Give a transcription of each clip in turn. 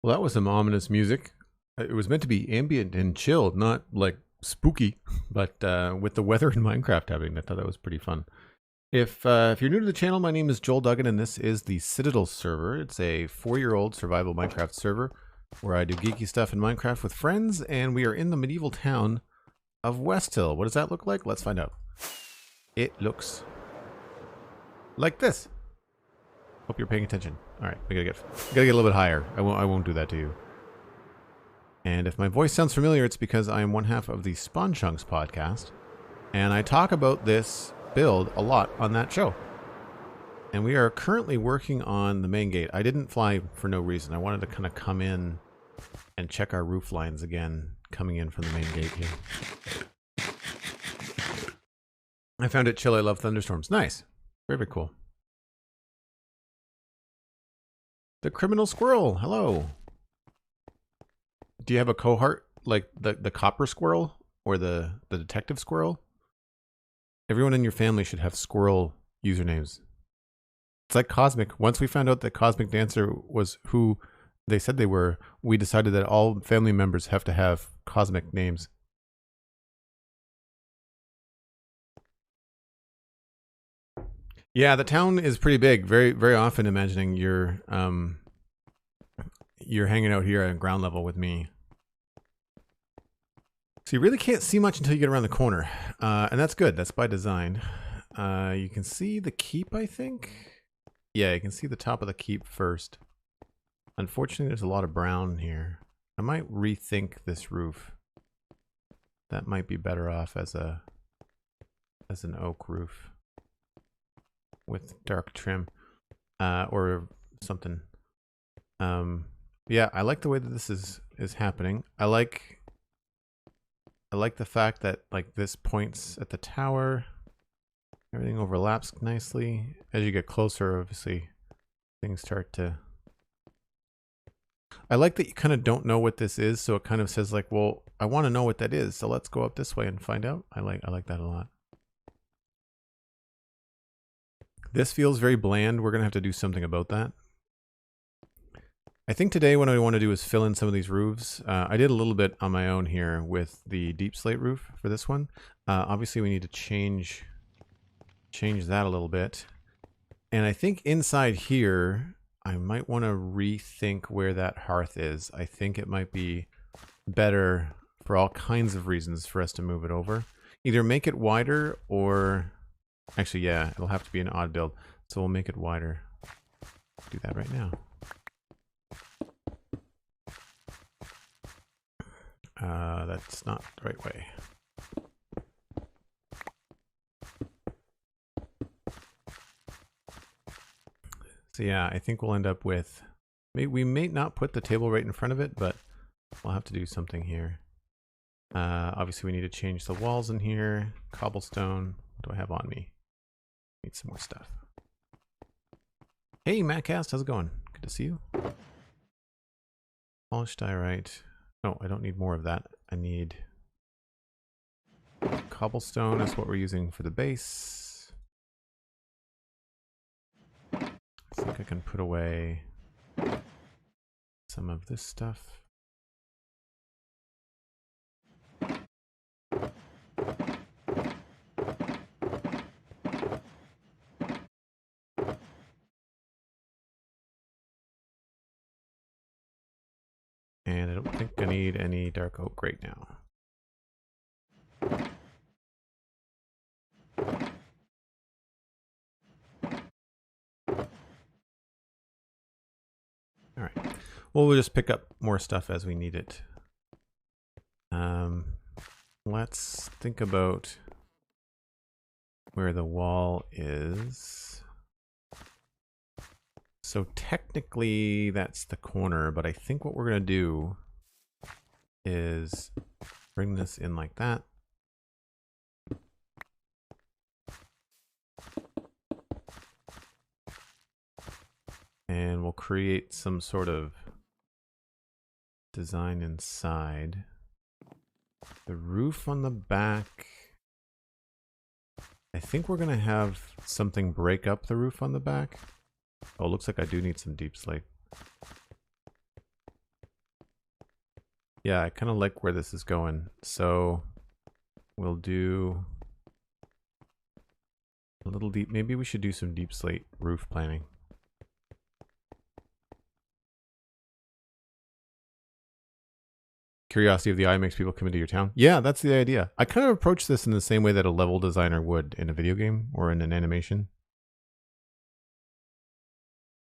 Well, that was some ominous music. It was meant to be ambient and chilled, not like spooky, but with the weather in Minecraft happening, I thought that was pretty fun. If you're new to the channel, my name is Joel Duggan, and this is the Citadel server. It's a 4-year-old survival Minecraft server where I do geeky stuff in Minecraft with friends, and we are in the medieval town of Westhill. What does that look like? Let's find out. It looks like this. Hope you're paying attention. All right, we gotta get a little bit higher. I won't do that to you. And if my voice sounds familiar, it's because I am one half of the Spawn Chunks podcast, and I talk about this build a lot on that show. And we are currently working on the main gate. I didn't fly for no reason. I wanted to kind of come in and check our roof lines again, coming in from the main gate here. I found it chill. I love thunderstorms. Nice. Very, very cool. The criminal squirrel. Hello. Do you have a cohort like the copper squirrel or the detective squirrel? Everyone in your family should have squirrel usernames. It's like Cosmic. Once we found out that Cosmic Dancer was who they said they were, we decided that all family members have to have Cosmic names. Yeah, the town is pretty big. Very, very often imagining you're hanging out here at ground level with me. So you really can't see much until you get around the corner. And that's good. That's by design. You can see the keep, I think. Yeah, you can see the top of the keep first. Unfortunately, there's a lot of brown here. I might rethink this roof. That might be better off as an oak roof with dark trim, or something. Yeah, I like the way that this is happening. I like the fact that like this points at the tower. Everything overlaps nicely. As you get closer, obviously, things start to... I like that you kind of don't know what this is, so it kind of says like, well, I want to know what that is, so let's go up this way and find out. I like that a lot. This feels very bland. We're going to have to do something about that. I think today what I want to do is fill in some of these roofs. I did a little bit on my own here with the Deepslate roof for this one. Obviously, we need to change that a little bit. And I think inside here, I might want to rethink where that hearth is. I think it might be better for all kinds of reasons for us to move it over. Either make it wider or... Actually, yeah, it'll have to be an odd build. So we'll make it wider. Do that right now. That's not the right way. So yeah, I think we'll end up with... We may not put the table right in front of it, but we'll have to do something here. Obviously, we need to change the walls in here. Cobblestone. What do I have on me? Need some more stuff. Hey, Mattcast, how's it going? Good to see you. Polished diorite. No, I don't need more of that. I need cobblestone is what we're using for the base. I think I can put away some of this stuff. And I don't think I need any dark oak right now. All right. Well, we'll just pick up more stuff as we need it. Let's think about where the wall is. So technically that's the corner, but I think what we're going to do is bring this in like that. And we'll create some sort of design inside. The roof on the back. I think we're going to have something break up the roof on the back. Oh, looks like I do need some Deepslate. Yeah, I kind of like where this is going. So we'll do a little deep. Maybe we should do some Deepslate roof planning. Curiosity of the eye makes people come into your town. Yeah, that's the idea. I kind of approach this in the same way that a level designer would in a video game or in an animation.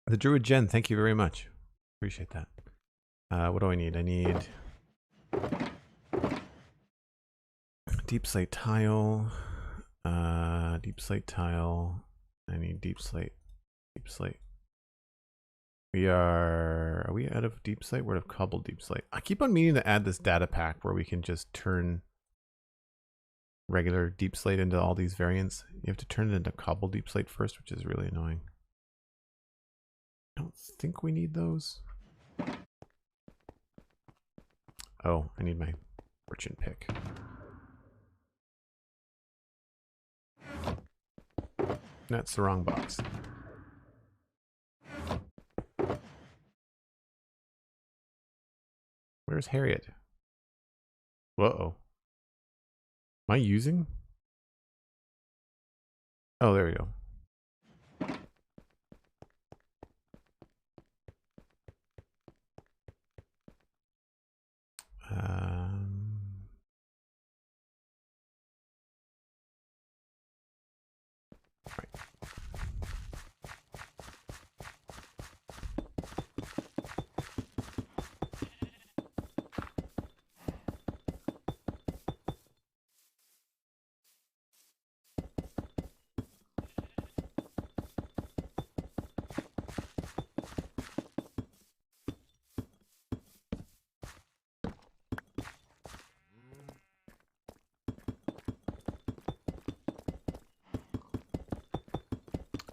The Druid Gen, thank you very much. Appreciate that. What do I need? I need Deepslate tile. Deepslate tile. I need Deepslate. Deepslate. Are we out of Deepslate? We're out of cobbled Deepslate. I keep on meaning to add this data pack where we can just turn regular Deepslate into all these variants. You have to turn it into cobbled Deepslate first, which is really annoying. I don't think we need those. Oh, I need my fortune pick. That's the wrong box. Where's Harriet? Uh-oh. Am I using? Oh, there we go. Right.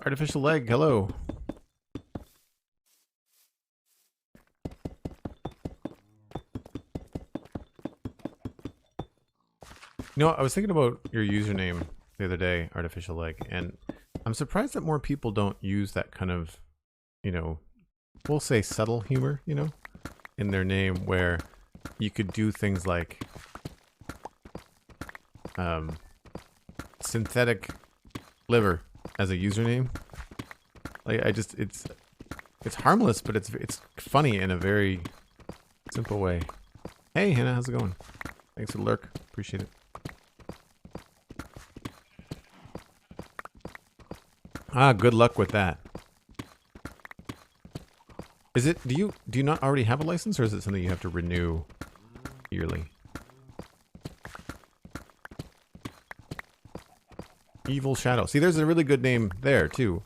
Artificial leg, hello. You know, I was thinking about your username the other day, Artificial Leg, and I'm surprised that more people don't use that kind of, you know, we'll say subtle humor, you know, in their name, where you could do things like synthetic liver as a username. Like, it's harmless, but it's funny in a very simple way. Hey Hannah, how's it going? Thanks for the lurk, appreciate it. Ah, good luck with that. Is it, do you not already have a license, or is it something you have to renew yearly? Evil Shadow. See, there's a really good name there too.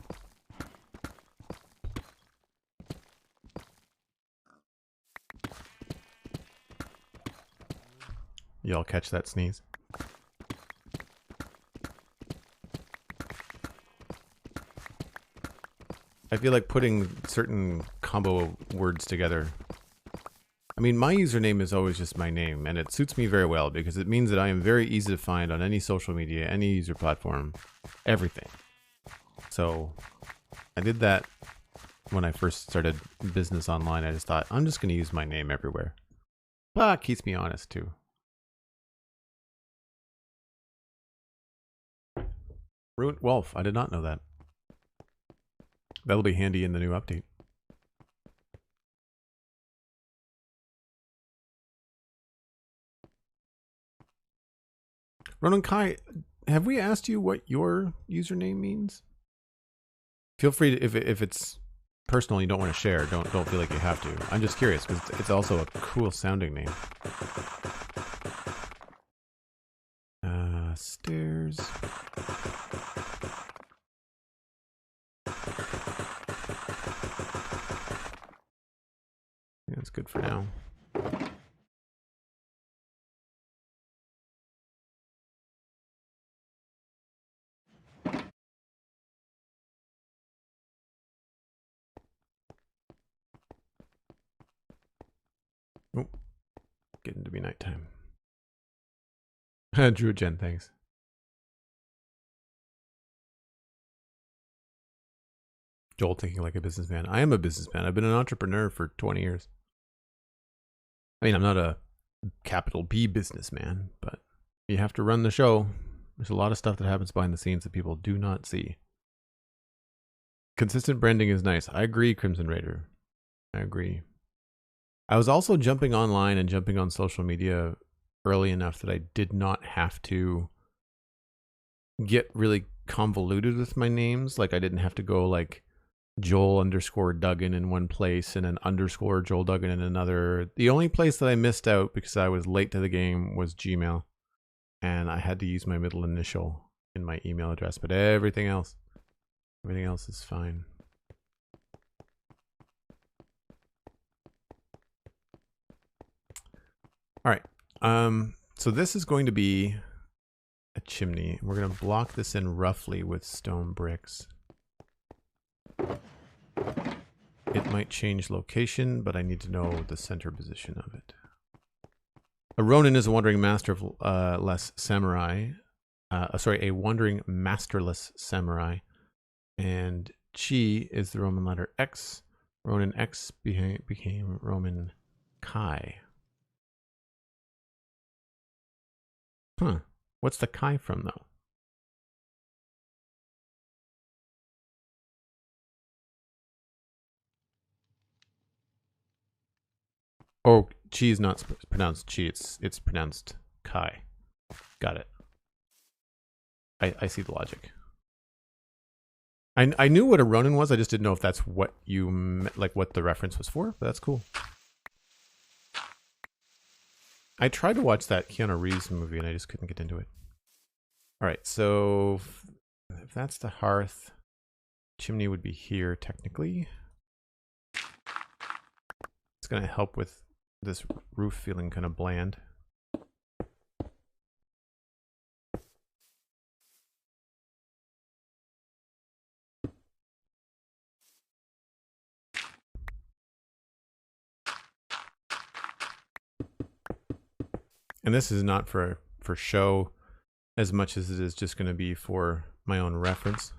Y'all catch that sneeze? I feel like putting certain combo words together. I mean, my username is always just my name, and it suits me very well because it means that I am very easy to find on any social media, any user platform, everything. So I did that when I first started business online. I just thought, I'm just going to use my name everywhere. But it keeps me honest too. Ruined Wolf, I did not know that. That'll be handy in the new update. Ronan Kai, have we asked you what your username means? Feel free to, if it's personal and you don't want to share, don't feel like you have to. I'm just curious because it's also a cool sounding name. Stairs. Yeah, that's good for now. Oh, getting to be nighttime. Drew Jen, thanks. Joel thinking like a businessman. I am a businessman. I've been an entrepreneur for 20 years. I mean, I'm not a capital B businessman, but you have to run the show. There's a lot of stuff that happens behind the scenes that people do not see. Consistent branding is nice. I agree, Crimson Raider. I agree. I was also jumping online and jumping on social media early enough that I did not have to get really convoluted with my names. Like, I didn't have to go like Joel_Duggan in one place and then _Joel Duggan in another. The only place that I missed out because I was late to the game was Gmail, and I had to use my middle initial in my email address, but everything else is fine. All right. So this is going to be a chimney. We're going to block this in roughly with stone bricks. It might change location, but I need to know the center position of it. A Ronin is a wandering master of less samurai. A wandering masterless samurai. And Chi is the Roman letter X. Ronin X became Roman Kai. Huh. What's the Kai from, though? Oh, Chi is not pronounced Chi. It's pronounced Kai. Got it. I see the logic. I knew what a Ronin was. I just didn't know if that's what you like, what the reference was for. But that's cool. I tried to watch that Keanu Reeves movie and I just couldn't get into it. All right, so if that's the hearth, chimney would be here technically. It's going to help with this roof feeling kind of bland. And this is not for show as much as it is just going to be for my own reference.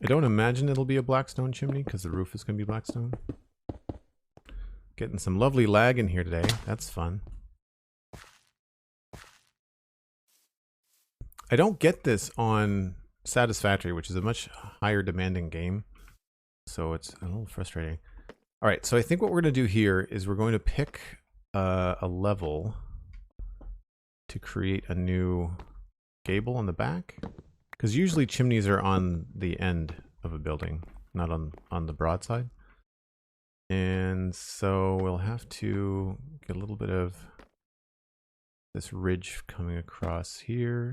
I don't imagine it'll be a blackstone chimney because the roof is going to be blackstone. Getting some lovely lag in here today. That's fun. I don't get this on Satisfactory, which is a much higher demanding game. So it's a little frustrating. All right, so I think what we're going to do here is we're going to pick a level to create a new gable on the back. Because usually chimneys are on the end of a building, not on the broad side. And so we'll have to get a little bit of this ridge coming across here.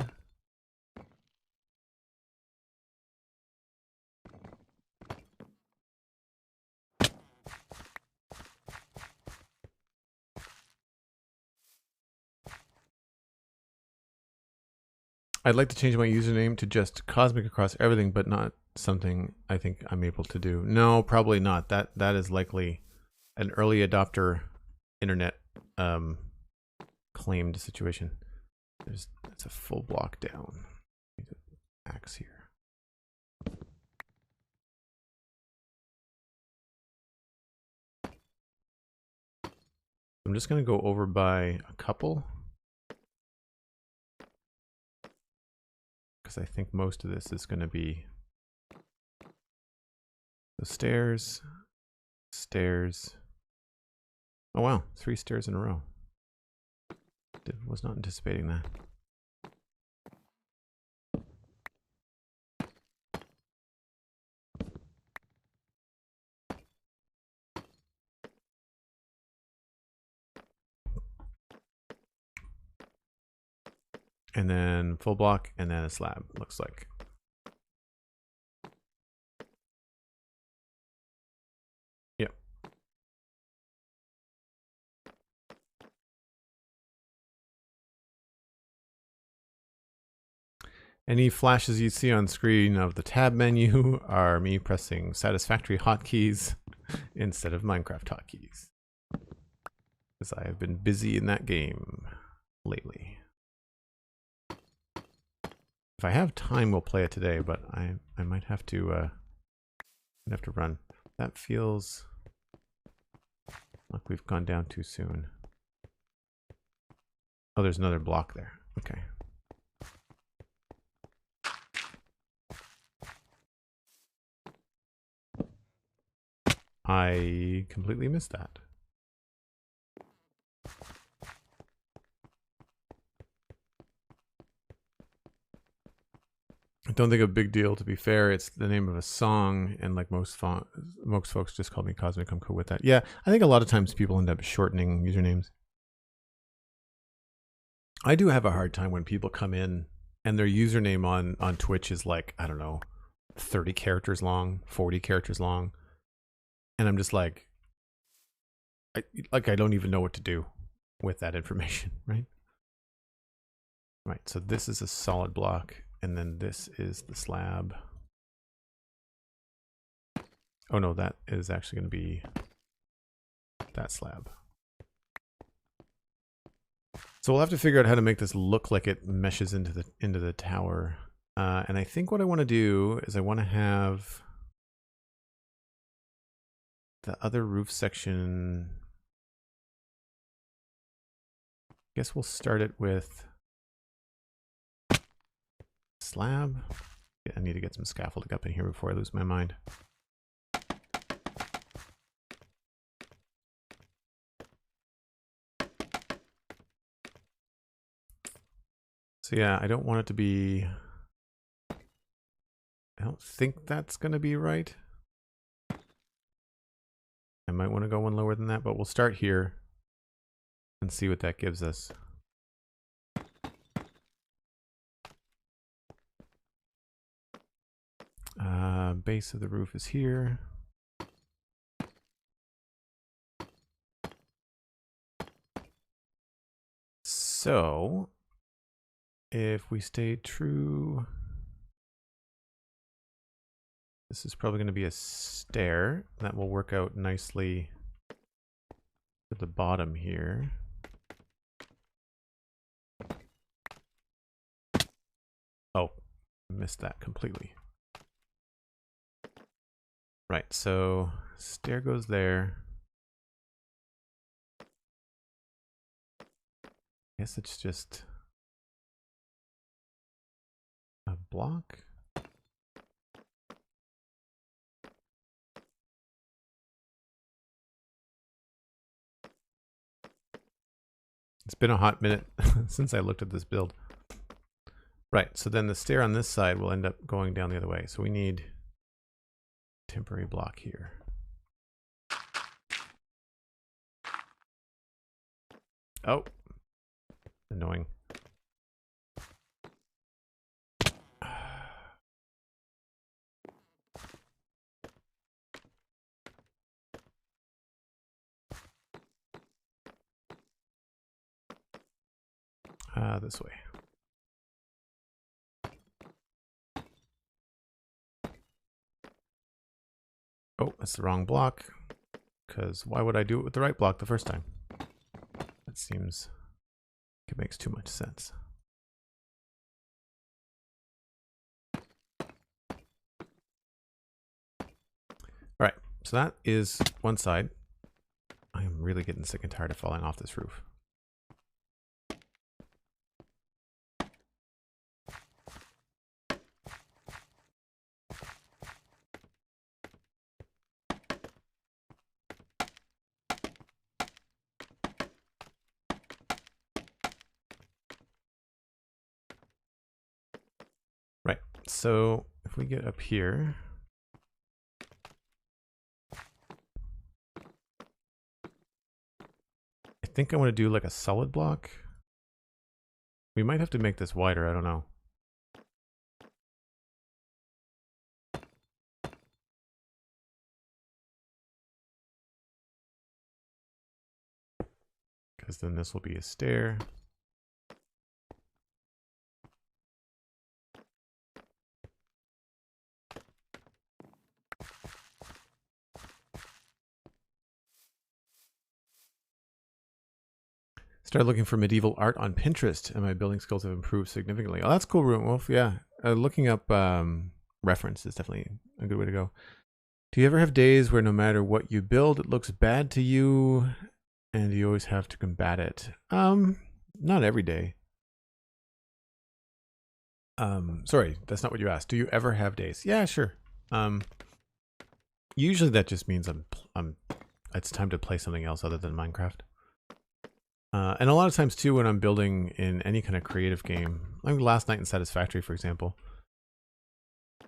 I'd like to change my username to just Cosmic across everything, but not something I think I'm able to do. No, probably not. That is likely an early adopter internet claimed situation. It's a full block down. Need an axe here. I'm just going to go over by a couple. Because I think most of this is going to be the stairs, stairs. Oh wow, 3 stairs in a row. Was not anticipating that. And then full block, and then a slab, looks like. Yep. Any flashes you see on screen of the tab menu are me pressing Satisfactory hotkeys instead of Minecraft hotkeys. Because I have been busy in that game lately. If I have time, we'll play it today, but I might have to run. That feels like we've gone down too soon. Oh, there's another block there. Okay. I completely missed that. I don't think a big deal, to be fair. It's the name of a song, and like most folks just call me Cosmic. I'm cool with that. Yeah, I think a lot of times people end up shortening usernames. I do have a hard time when people come in and their username on Twitch is like, I don't know, 30 characters long, 40 characters long. And I'm just like, I don't even know what to do with that information, right? Right, so this is a solid block, and then this is the slab. Oh no, that is actually going to be that slab. So we'll have to figure out how to make this look like it meshes into the tower. And I think what I want to do is I want to have the other roof section. I guess we'll start it with slab. Yeah, I need to get some scaffolding up in here before I lose my mind. So yeah, I don't want it to be, I don't think that's going to be right. I might want to go one lower than that, but we'll start here and see what that gives us. Base of the roof is here. So if we stay true, this is probably going to be a stair. That will work out nicely at the bottom here. Oh, missed that completely. Right, so stair goes there. I guess it's just a block. It's been a hot minute since I looked at this build. Right, so then the stair on this side will end up going down the other way. So we need a temporary block here. Oh, annoying. This way. Oh, that's the wrong block. Because why would I do it with the right block the first time? That seems like it makes too much sense. All right, so that is one side. I am really getting sick and tired of falling off this roof. Right, so if we get up here, I think I want to do like a solid block. We might have to make this wider, I don't know. Because then this will be a stair. Started looking for medieval art on Pinterest, and my building skills have improved significantly. Oh, that's cool, Room Wolf. Yeah, looking up reference is definitely a good way to go. Do you ever have days where no matter what you build, it looks bad to you, and you always have to combat it? Not every day. Sorry, that's not what you asked. Do you ever have days? Yeah, sure. Usually that just means it's time to play something else other than Minecraft. And a lot of times too, when I'm building in any kind of creative game, like last night in Satisfactory, for example,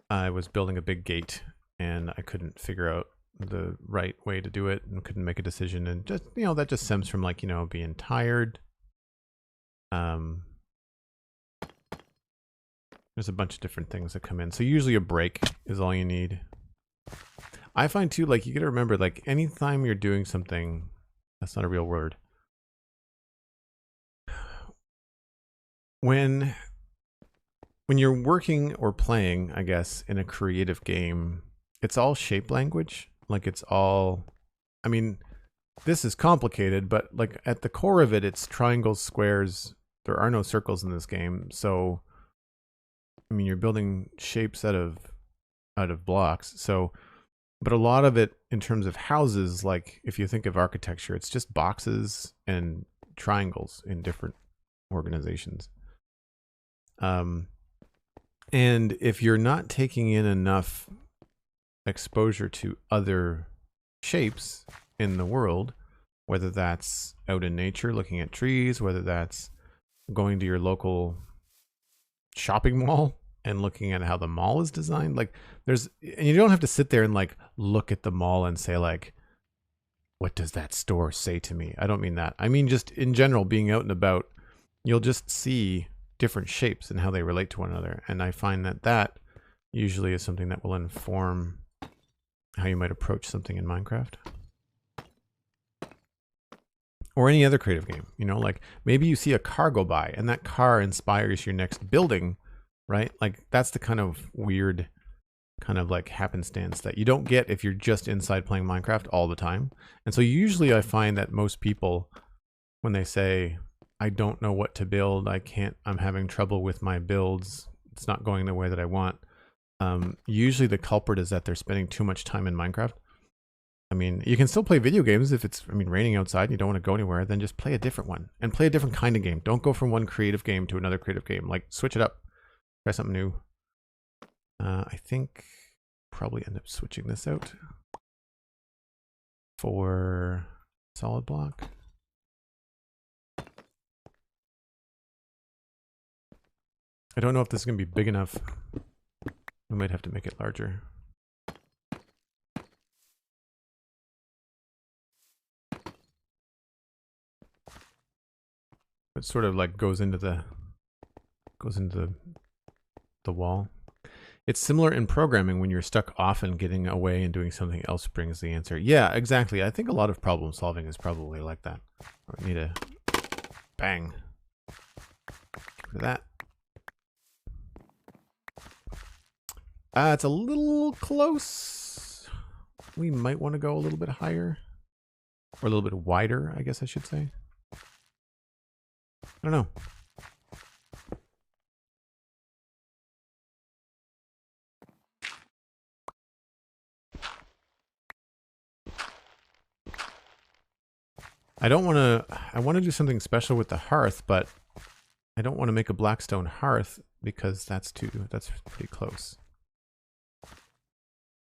I was building a big gate and I couldn't figure out the right way to do it and couldn't make a decision. And just, you know, that just stems from like, you know, being tired. There's a bunch of different things that come in. So usually a break is all you need. I find too, like, you gotta remember, like, anytime you're doing something, that's not a real word. When you're working or playing, I guess, in a creative game, it's all shape language. Like, it's all, I mean, this is complicated, but like at the core of it, it's triangles, squares. There are no circles in this game. So, I mean, you're building shapes out of blocks. So, but a lot of it in terms of houses, like if you think of architecture, it's just boxes and triangles in different organizations. And if you're not taking in enough exposure to other shapes in the world, whether that's out in nature looking at trees, whether that's going to your local shopping mall and looking at how the mall is designed, like and you don't have to sit there and like look at the mall and say like, what does that store say to me? I don't mean that. I mean just in general, being out and about, you'll just see different shapes and how they relate to one another. And I find that usually is something that will inform how you might approach something in Minecraft. Or any other creative game, you know, like maybe you see a car go by and that car inspires your next building, right? Like that's the kind of weird kind of like happenstance that you don't get if you're just inside playing Minecraft all the time. And so usually I find that most people, when they say, I don't know what to build, I'm having trouble with my builds, it's not going the way that I want, Usually the culprit is that they're spending too much time in Minecraft. I mean, you can still play video games if it's, raining outside and you don't want to go anywhere, then just play a different one. And play a different kind of game. Don't go from one creative game to another creative game. Like, switch it up. Try something new. I think probably end up switching this out for solid block. I don't know if this is going to be big enough. We might have to make it larger. It sort of like goes into the wall. It's similar in programming when you're stuck often getting away and doing something else brings the answer. Yeah, exactly. I think a lot of problem solving is probably like that. I need a bang. Get rid of that. It's a little close. We might want to go a little bit higher. Or a little bit wider, I guess I should say. I don't know. I want to do something special with the hearth, but I don't want to make a blackstone hearth because that's pretty close.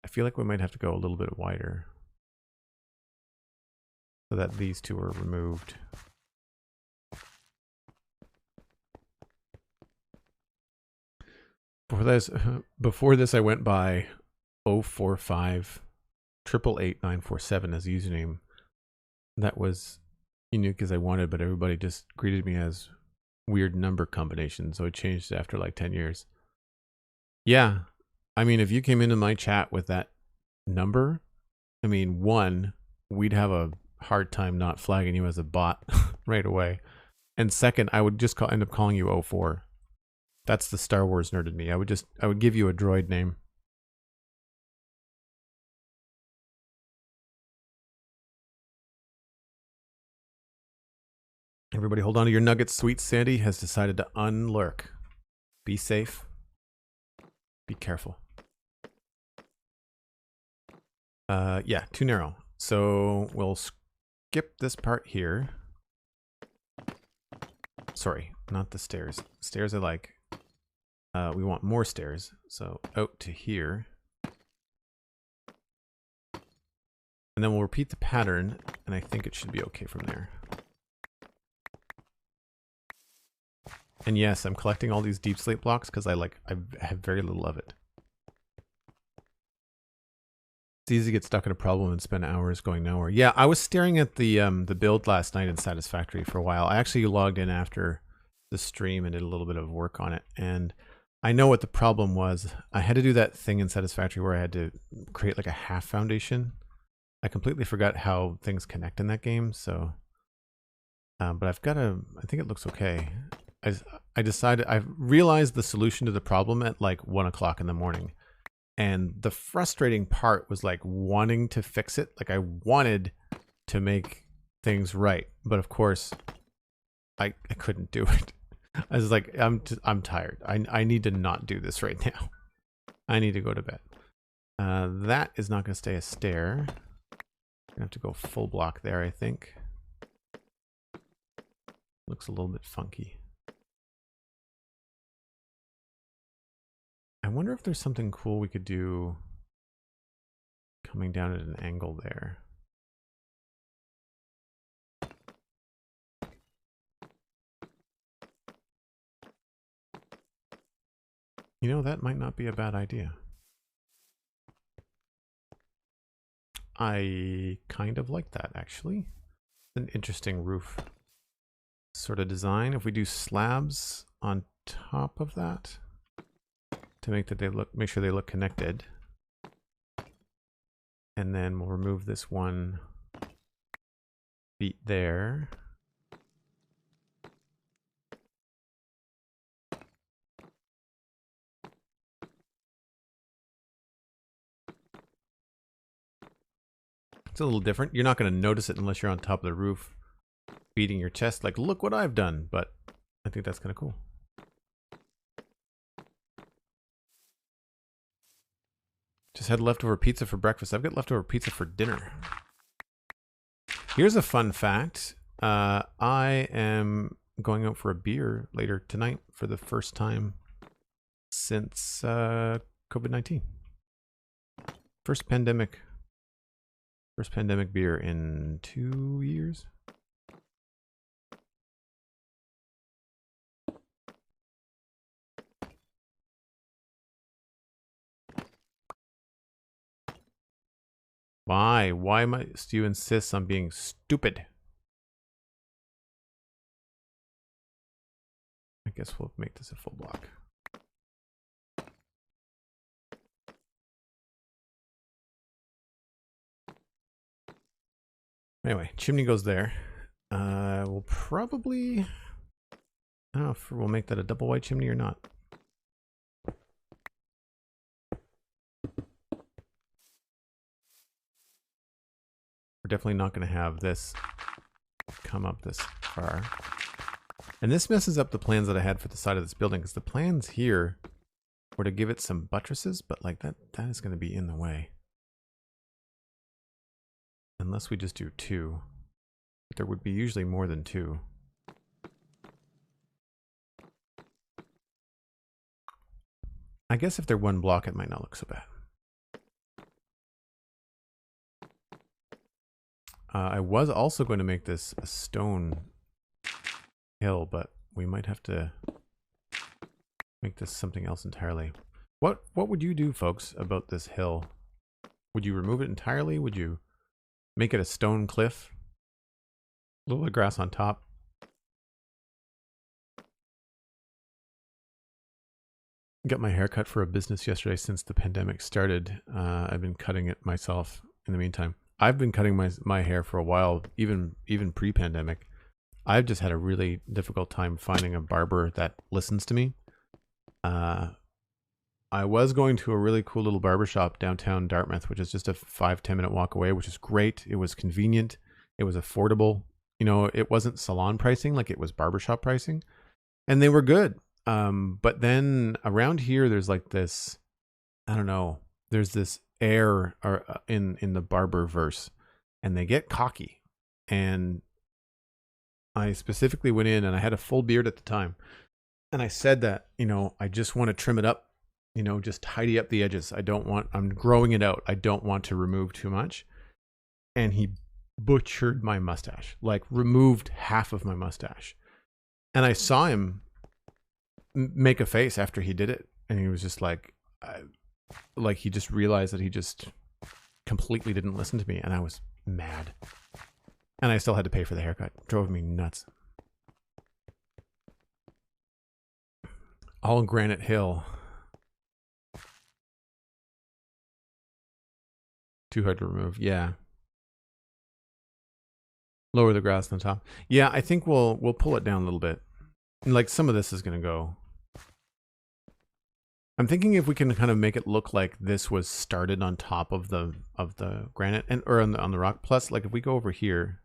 I feel like we might have to go a little bit wider so that these two are removed. Before this, I went by 045 888 as username. That was unique as I wanted, but everybody just greeted me as weird number combinations, so I changed it after like 10 years. Yeah, I mean, if you came into my chat with that number, I mean, one, we'd have a hard time not flagging you as a bot right away. And second, I would just end up calling you 04. That's the Star Wars nerd in me. I would give you a droid name. Everybody hold on to your nuggets. Sweet Sandy has decided to unlurk. Be safe. Be careful. Yeah, too narrow. So we'll skip this part here. Sorry, not the stairs. Stairs I like. We want more stairs. So out to here. And then we'll repeat the pattern, and I think it should be okay from there. And yes, I'm collecting all these Deepslate blocks because I have very little of it. It's easy to get stuck in a problem and spend hours going nowhere. Yeah, I was staring at the build last night in Satisfactory for a while. I actually logged in after the stream and did a little bit of work on it. And I know what the problem was. I had to do that thing in Satisfactory where I had to create like a half foundation. I completely forgot how things connect in that game. So, but I think it looks okay. I realized the solution to the problem at like 1 o'clock in the morning. And the frustrating part was like wanting to fix it. Like I wanted to make things right. But of course, I couldn't do it. I was like, I'm tired. I need to not do this right now. I need to go to bed. That is not going to stay a stair. I'm going to have to go full block there, I think. Looks a little bit funky. I wonder if there's something cool we could do coming down at an angle there. You know, that might not be a bad idea. I kind of like that, actually. An interesting roof sort of design. If we do slabs on top of that to make sure they look connected. And then we'll remove this one feet there. It's a little different. You're not going to notice it unless you're on top of the roof beating your chest like, look what I've done. But I think that's kind of cool. Just had leftover pizza for breakfast. I've got leftover pizza for dinner. Here's a fun fact. I am going out for a beer later tonight for the first time since COVID-19. First pandemic beer in 2 years. Why? Why must you insist on being stupid? I guess we'll make this a full block. Anyway, chimney goes there. We'll probably... I don't know if we'll make that a double wide chimney or not. We're definitely not going to have this come up this far. And this messes up the plans that I had for the side of this building, because the plans here were to give it some buttresses, but like that is going to be in the way. Unless we just do 2. But there would be usually more than 2. I guess if they're one block, it might not look so bad. I was also going to make this a stone hill, but we might have to make this something else entirely. What would you do, folks, about this hill? Would you remove it entirely? Would you make it a stone cliff? A little bit of grass on top? Got my hair cut for a business yesterday since the pandemic started. I've been cutting it myself in the meantime. I've been cutting my hair for a while, even pre-pandemic. I've just had a really difficult time finding a barber that listens to me. I was going to a really cool little barbershop downtown Dartmouth, which is just a 5-10 minute walk away, which is great. It was convenient. It was affordable. You know, it wasn't salon pricing like it was barbershop pricing, and they were good. But then around here, there's like this, I don't know, there's this air in the barber verse, and they get cocky. And I specifically went in, and I had a full beard at the time, and I said that, you know, I just want to trim it up, you know, just tidy up the edges. I'm growing it out. I don't want to remove too much. And he butchered my mustache, like removed half of my mustache. And I saw him make a face after he did it, and he was just like he just realized that he just completely didn't listen to me, and I was mad. And I still had to pay for the haircut. It drove me nuts. All granite hill. Too hard to remove. Yeah. Lower the grass on the top. Yeah, I think we'll pull it down a little bit. Like some of this is going to go. I'm thinking if we can kind of make it look like this was started on top of the granite or on the rock. Plus, like if we go over here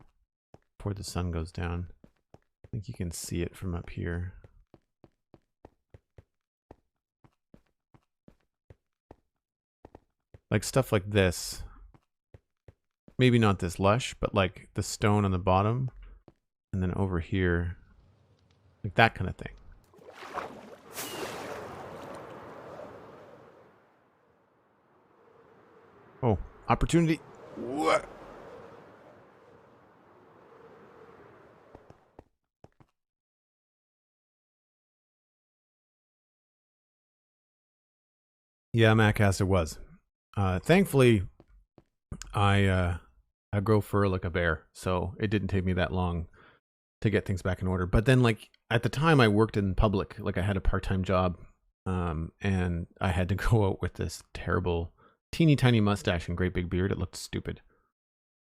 before the sun goes down, I think you can see it from up here. Like stuff like this. Maybe not this lush, but like the stone on the bottom, and then over here, like that kind of thing. Oh, opportunity. What? Yeah, Maccaster was. Thankfully, I grow fur like a bear, so it didn't take me that long to get things back in order. But then, like, at the time I worked in public, like I had a part-time job, and I had to go out with this terrible teeny tiny mustache and great big beard. It looked stupid.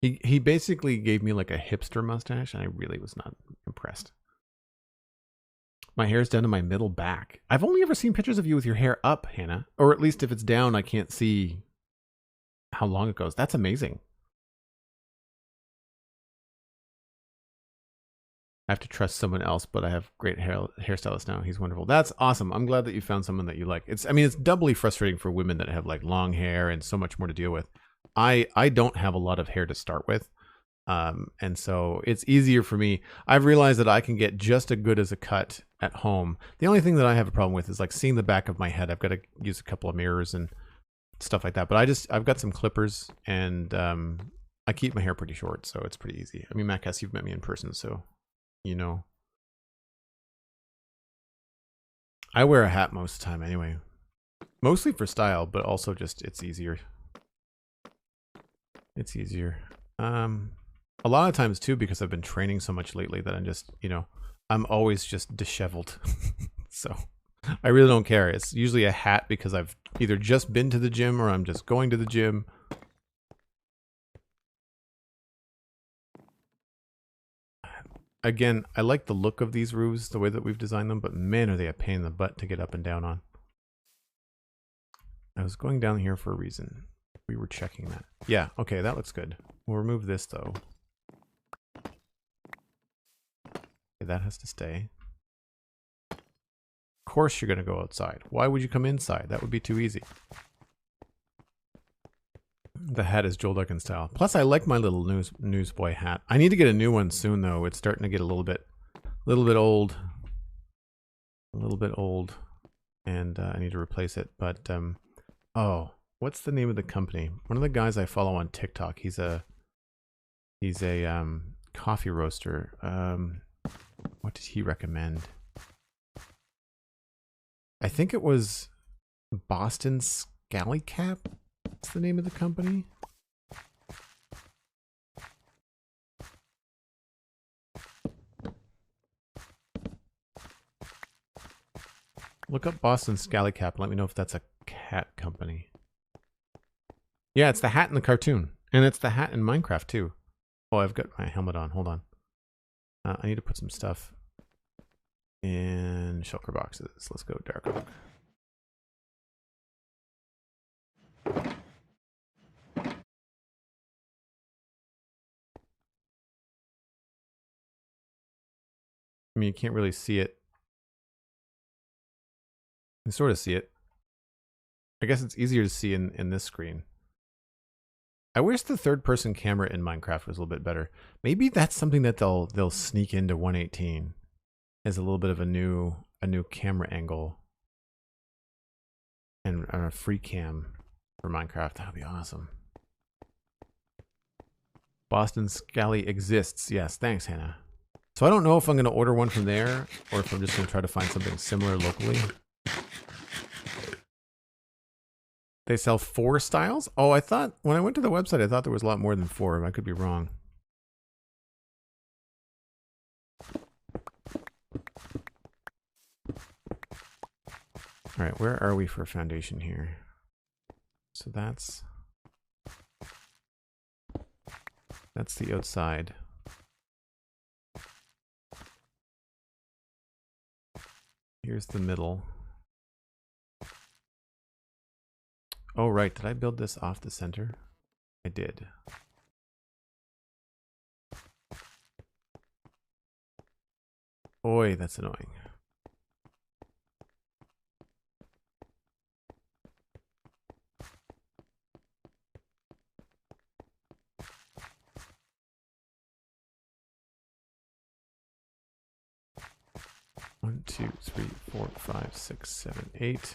He basically gave me like a hipster mustache, and I really was not impressed. My hair's down to my middle back. I've only ever seen pictures of you with your hair up, Hannah. Or at least if it's down, I can't see how long it goes. That's amazing. I have to trust someone else, but I have great hairstylist now. He's wonderful. That's awesome. I'm glad that you found someone that you like. I mean, it's doubly frustrating for women that have like long hair and so much more to deal with. I don't have a lot of hair to start with. And so it's easier for me. I've realized that I can get just as good as a cut at home. The only thing that I have a problem with is like seeing the back of my head. I've got to use a couple of mirrors and stuff like that. But I've got some clippers and I keep my hair pretty short, so it's pretty easy. I mean, Maccass, you've met me in person, so you know. I wear a hat most of the time anyway. Mostly for style, but also just it's easier. It's easier. A lot of times too, because I've been training so much lately that I'm just, you know, I'm always just disheveled. So I really don't care. It's usually a hat because I've either just been to the gym or I'm just going to the gym. Again, I like the look of these roofs, the way that we've designed them, but man, are they a pain in the butt to get up and down on. I was going down here for a reason. We were checking that. Yeah, okay, that looks good. We'll remove this though. Okay, that has to stay. Of course you're going to go outside. Why would you come inside? That would be too easy. The hat is Joel Duggan style. Plus, I like my little newsboy hat. I need to get a new one soon, though. It's starting to get a little bit old. A little bit old, and I need to replace it. But oh, what's the name of the company? One of the guys I follow on TikTok. He's a coffee roaster. What did he recommend? I think it was Boston Scally Cap. What's the name of the company? Look up Boston Scally Cap and let me know if that's a cat company. Yeah, it's the hat in the cartoon. And it's the hat in Minecraft too. Oh, I've got my helmet on. Hold on. I need to put some stuff in shulker boxes. Let's go dark oak. I mean, you can't really see it. You can sort of see it. I guess it's easier to see in this screen. I wish the third-person camera in Minecraft was a little bit better. Maybe that's something that they'll sneak into 1.18 as a little bit of a new camera angle and a free cam for Minecraft. That would be awesome. Boston Scally exists. Yes, thanks, Hannah. So I don't know if I'm going to order one from there or if I'm just going to try to find something similar locally. They sell 4 styles? Oh, I thought, when I went to the website, I thought there was a lot more than 4. I could be wrong. All right, where are we for foundation here? So that's the outside. Here's the middle. Oh, right. Did I build this off the center? I did. Boy, that's annoying. One, 2, 3, 4, 5, 6, 7, 8.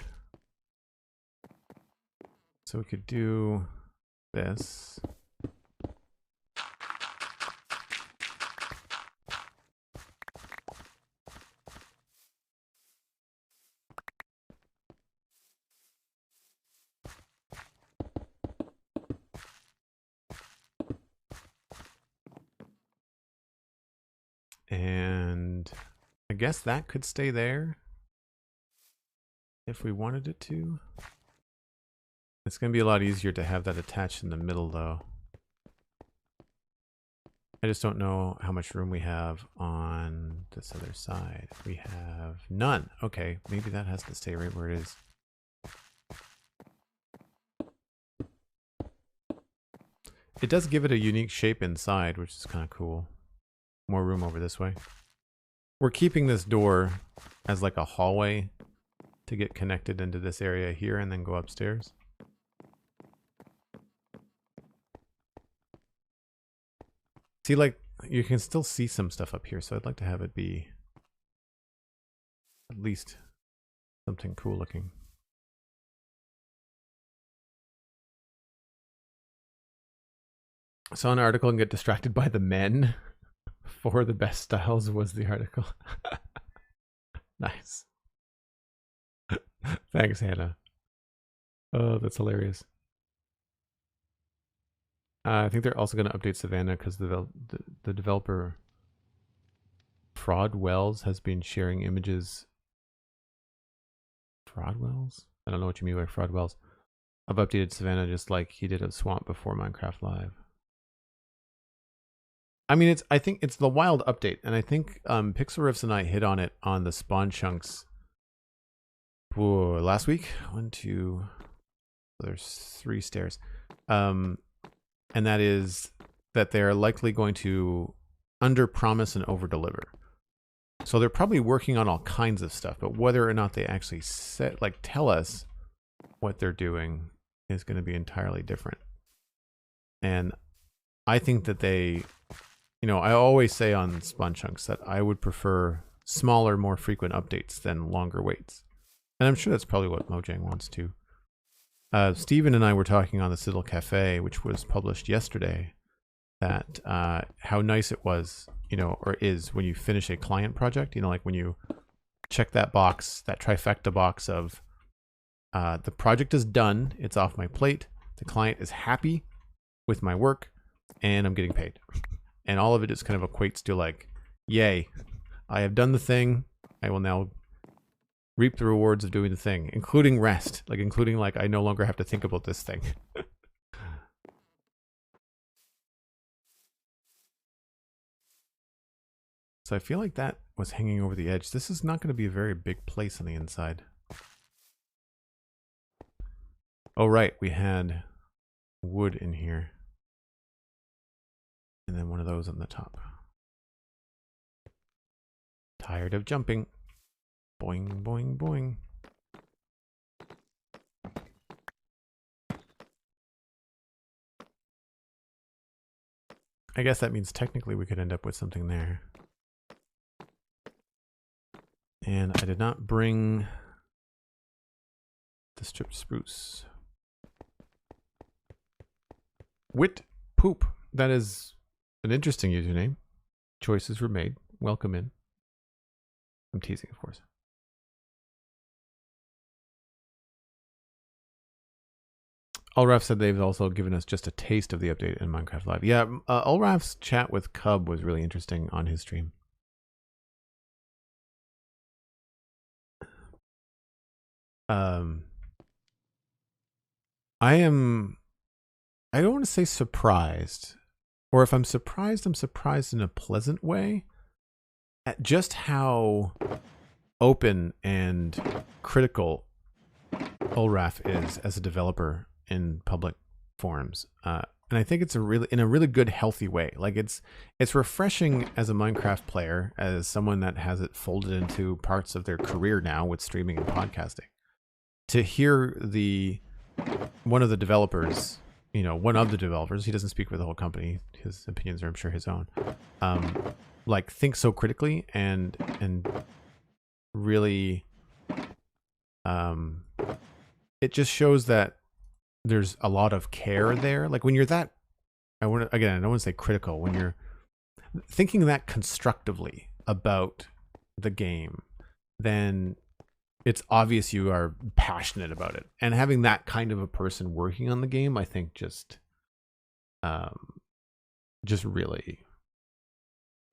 So we could do this. And I guess that could stay there if we wanted it to. It's going to be a lot easier to have that attached in the middle, though. I just don't know how much room we have on this other side. We have none. Okay, maybe that has to stay right where it is. It does give it a unique shape inside, which is kind of cool. More room over this way. We're keeping this door as like a hallway to get connected into this area here and then go upstairs. See, like, you can still see some stuff up here, so I'd like to have it be at least something cool looking. I saw an article and get distracted by the men. 4 of the best styles was the article. Nice. Thanks, Hannah. Oh, that's hilarious. I think they're also going to update Savannah because the developer Fraud Wells has been sharing images. Fraud Wells? I don't know what you mean by Fraud Wells. I've updated Savannah just like he did a Swamp before Minecraft Live. I mean, I think it's the wild update, and I think Pixel Riffs and I hit on it on the spawn chunks last week. 1, 2, there's 3 stairs. And that is that they're likely going to under-promise and over-deliver. So they're probably working on all kinds of stuff, but whether or not they actually tell us what they're doing is going to be entirely different. And I think that they, you know, I always say on Spawn Chunks that I would prefer smaller, more frequent updates than longer waits. And I'm sure that's probably what Mojang wants too. Steven and I were talking on the Citadel Cafe, which was published yesterday, that how nice it was, you know, or is when you finish a client project, you know, like when you check that box, that trifecta box of the project is done, it's off my plate, the client is happy with my work, and I'm getting paid. And all of it just kind of equates to like, yay, I have done the thing, I will now reap the rewards of doing the thing, including rest, including I no longer have to think about this thing. So I feel like that was hanging over the edge. This is not going to be a very big place on the inside. Oh, right, we had wood in here. And then one of those on the top. Tired of jumping. Boing, boing, boing. I guess that means technically we could end up with something there. And I did not bring the stripped spruce. Wit Poop. That is an interesting username. Choices were made. Welcome in. I'm teasing, of course. Ulraf said they've also given us just a taste of the update in Minecraft Live. Yeah, Ulraf's chat with Cub was really interesting on his stream. I don't want to say surprised, or if I'm surprised in a pleasant way at just how open and critical Ulraf is as a developer in public forums. And I think it's in a really good, healthy way. It's refreshing as a Minecraft player, as someone that has it folded into parts of their career now with streaming and podcasting, to hear one of the developers, he doesn't speak for the whole company. His opinions are, I'm sure, his own. Think so critically and really, it just shows that there's a lot of care there. When you're that, I don't want to say critical, when you're thinking that constructively about the game, then it's obvious you are passionate about it. And having that kind of a person working on the game, I think just really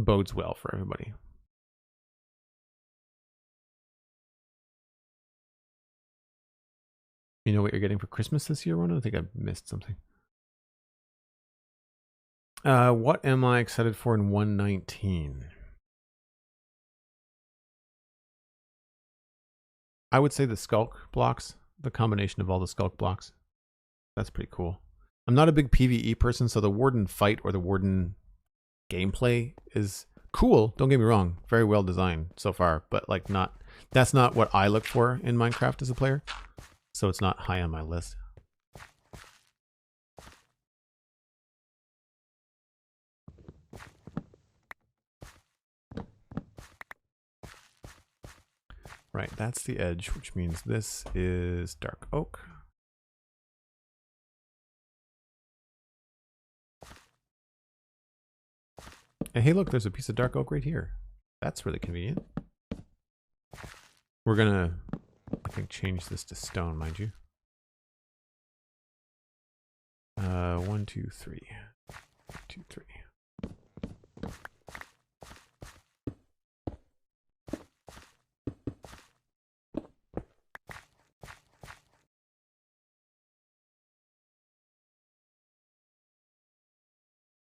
bodes well for everybody. You know what you're getting for Christmas this year, Rona? I think I missed something. What am I excited for in 119? I would say the skulk blocks, the combination of all the skulk blocks. That's pretty cool. I'm not a big PvE person, so the warden fight or the warden gameplay is Cool, don't get me wrong, very well designed so far, but like that's not what I look for in Minecraft as a player, so it's not high on my list. Right, that's the edge, which means this is dark oak. And hey, look, there's a piece of dark oak right here. That's really convenient. We're gonna, I think, change this to stone, mind you. 1, 2, 3. 1, 2, 3.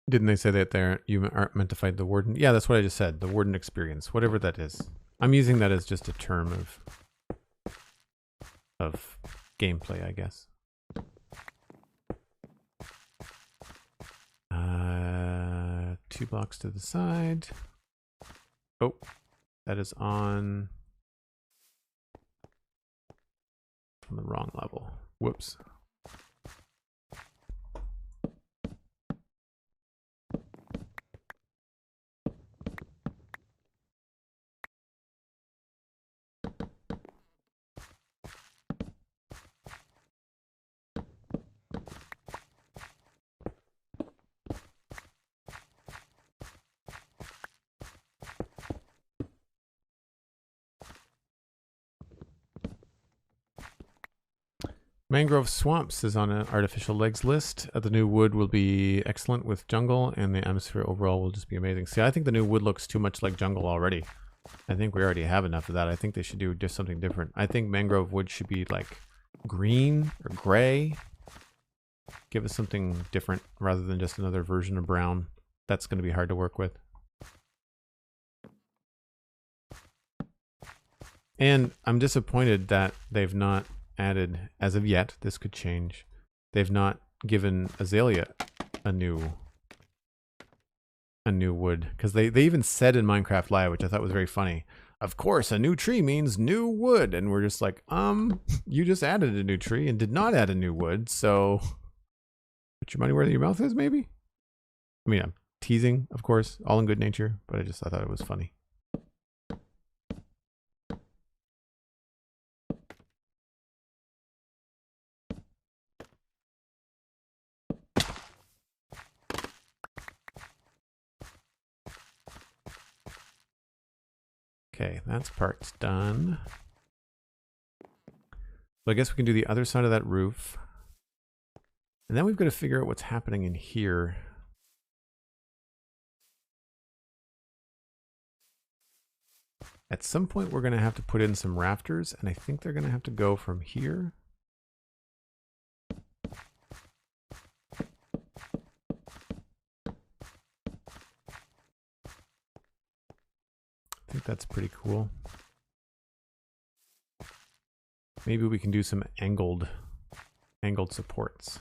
Didn't they say that you aren't meant to fight the warden? Yeah, that's what I just said. The warden experience, whatever that is. I'm using that as just a term of gameplay, I guess. 2 blocks to the side. Oh, that is on the wrong level. Whoops. Mangrove Swamps is on an artificial legs list. The new wood will be excellent with jungle, and the atmosphere overall will just be amazing. See, I think the new wood looks too much like jungle already. I think we already have enough of that. I think they should do just something different. I think mangrove wood should be like green or gray. Give us something different rather than just another version of brown. That's going to be hard to work with. And I'm disappointed that they've not added, as of yet, this could change, they've not given azalea a new wood, because they even said in Minecraft Live, which I thought was very funny, of course a new tree means new wood, and we're just like, you just added a new tree and did not add a new wood, so put your money where your mouth is, maybe. I mean, I'm teasing, of course, all in good nature, but I thought it was funny. Okay, that's part's done. So I guess we can do the other side of that roof. And then we've got to figure out what's happening in here. At some point, we're going to have to put in some rafters, and I think they're going to have to go from here. I think that's pretty cool. Maybe we can do some angled supports.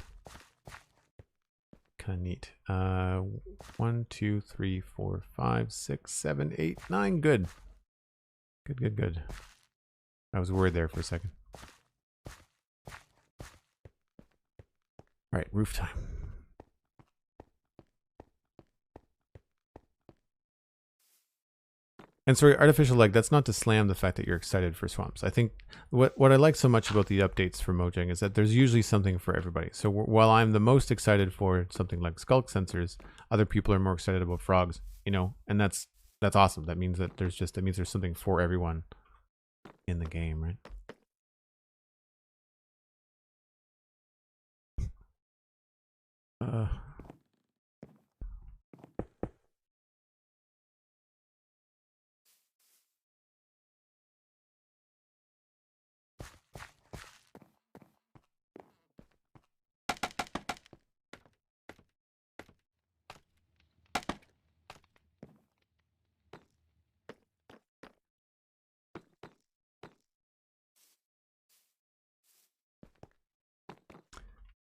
Kind of neat. 1, 2, 3, 4, 5, 6, 7, 8, 9. Good. Good. I was worried there for a second. All right, roof time. And sorry, artificial leg, that's not to slam the fact that you're excited for swamps. I think what I like so much about the updates for Mojang is that there's usually something for everybody. So while I'm the most excited for something like skulk sensors, other people are more excited about frogs, you know, and that's awesome. That means that there's something for everyone in the game, right?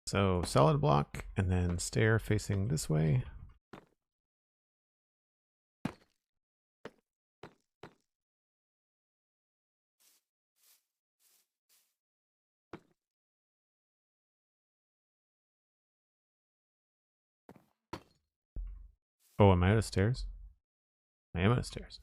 So solid block and then stair facing this way. Oh, am I out of stairs? I am out of stairs.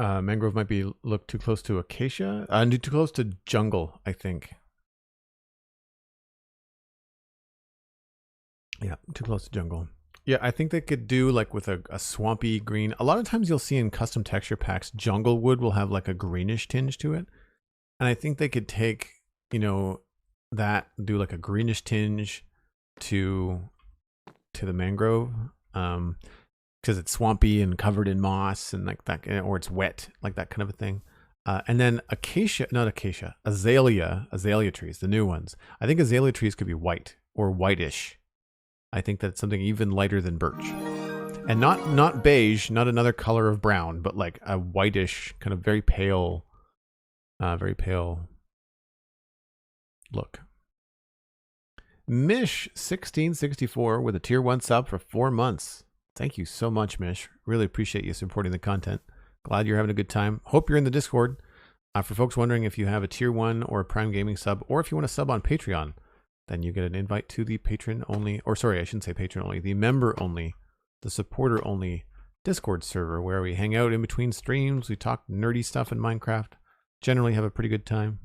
Mangrove might be look too close to acacia. Too close to jungle, I think. Yeah, too close to jungle. Yeah, I think they could do like with a swampy green. A lot of times you'll see in custom texture packs, jungle wood will have like a greenish tinge to it. And I think they could take, you know, that, do like a greenish tinge to the mangrove. Because it's swampy and covered in moss and like that, or it's wet, like that kind of a thing. And then azalea trees, the new ones. I think azalea trees could be white or whitish. I think that's something even lighter than birch. And not beige, not another color of brown, but like a whitish, kind of very pale look. Mish1664 with a tier 1 sub for 4 months. Thank you so much, Mish. Really appreciate you supporting the content. Glad you're having a good time. Hope you're in the Discord. For folks wondering if you have a tier 1 or a Prime Gaming sub, or if you want to sub on Patreon, then you get an invite to the patron only, or sorry, I shouldn't say patron only, the member only, the supporter only Discord server where we hang out in between streams. We talk nerdy stuff in Minecraft. Generally have a pretty good time.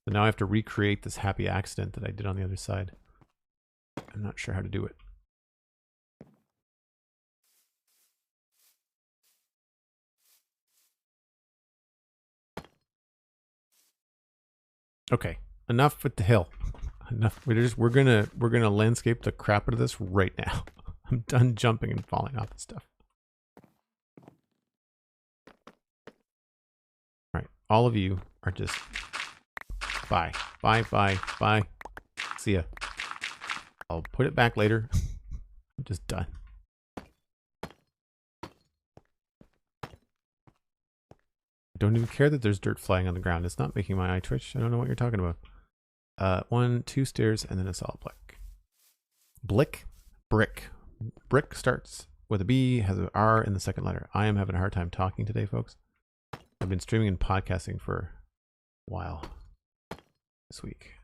So now I have to recreate this happy accident that I did on the other side. I'm not sure how to do it. Okay, enough with the hill. Enough. We're gonna landscape the crap out of this right now. I'm done jumping and falling off the stuff. All right, all of you are just bye. See ya. I'll put it back later. I'm just done. Don't even care that there's dirt flying on the ground. It's not making my eye twitch. I don't know what you're talking about. 1, 2 stairs, and then a solid block. Brick. Brick starts with a B, has an R in the second letter. I am having a hard time talking today, folks. I've been streaming and podcasting for a while this week.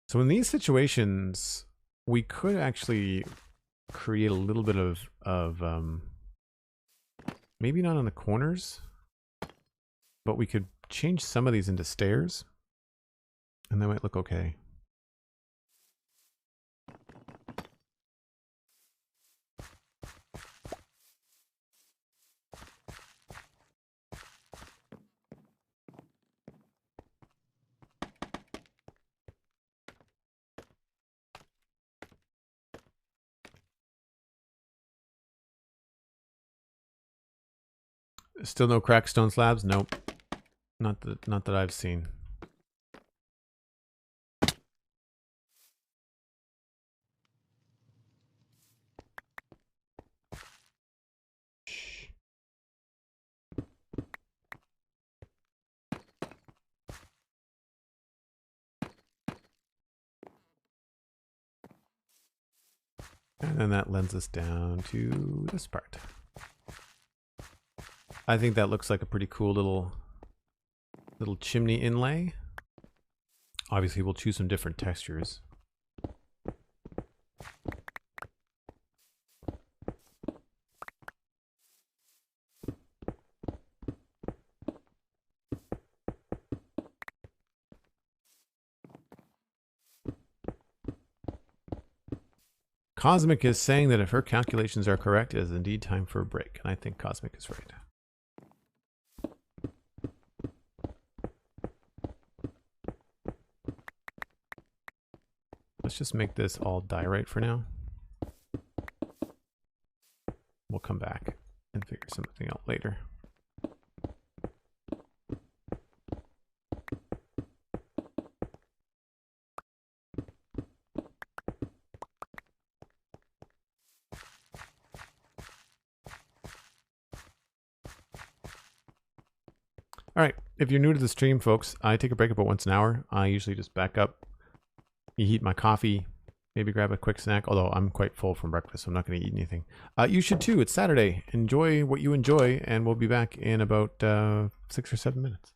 So in these situations, we could actually create a little bit of maybe not on the corners, but we could change some of these into stairs, and they might look okay. Still no cracked stone slabs? Nope. Not that I've seen. And then that lends us down to this part. I think that looks like a pretty cool little chimney inlay. Obviously, we'll choose some different textures. Cosmic is saying that if her calculations are correct, it is indeed time for a break. And I think Cosmic is right. Let's just make this all diorite for now. We'll come back and figure something out later. All right. If you're new to the stream, folks, I take a break about once an hour. I usually just back up, heat my coffee, maybe grab a quick snack, although I'm quite full from breakfast, so I'm not going to eat anything. You should too. It's Saturday. Enjoy what you enjoy, and we'll be back in about 6 or 7 minutes.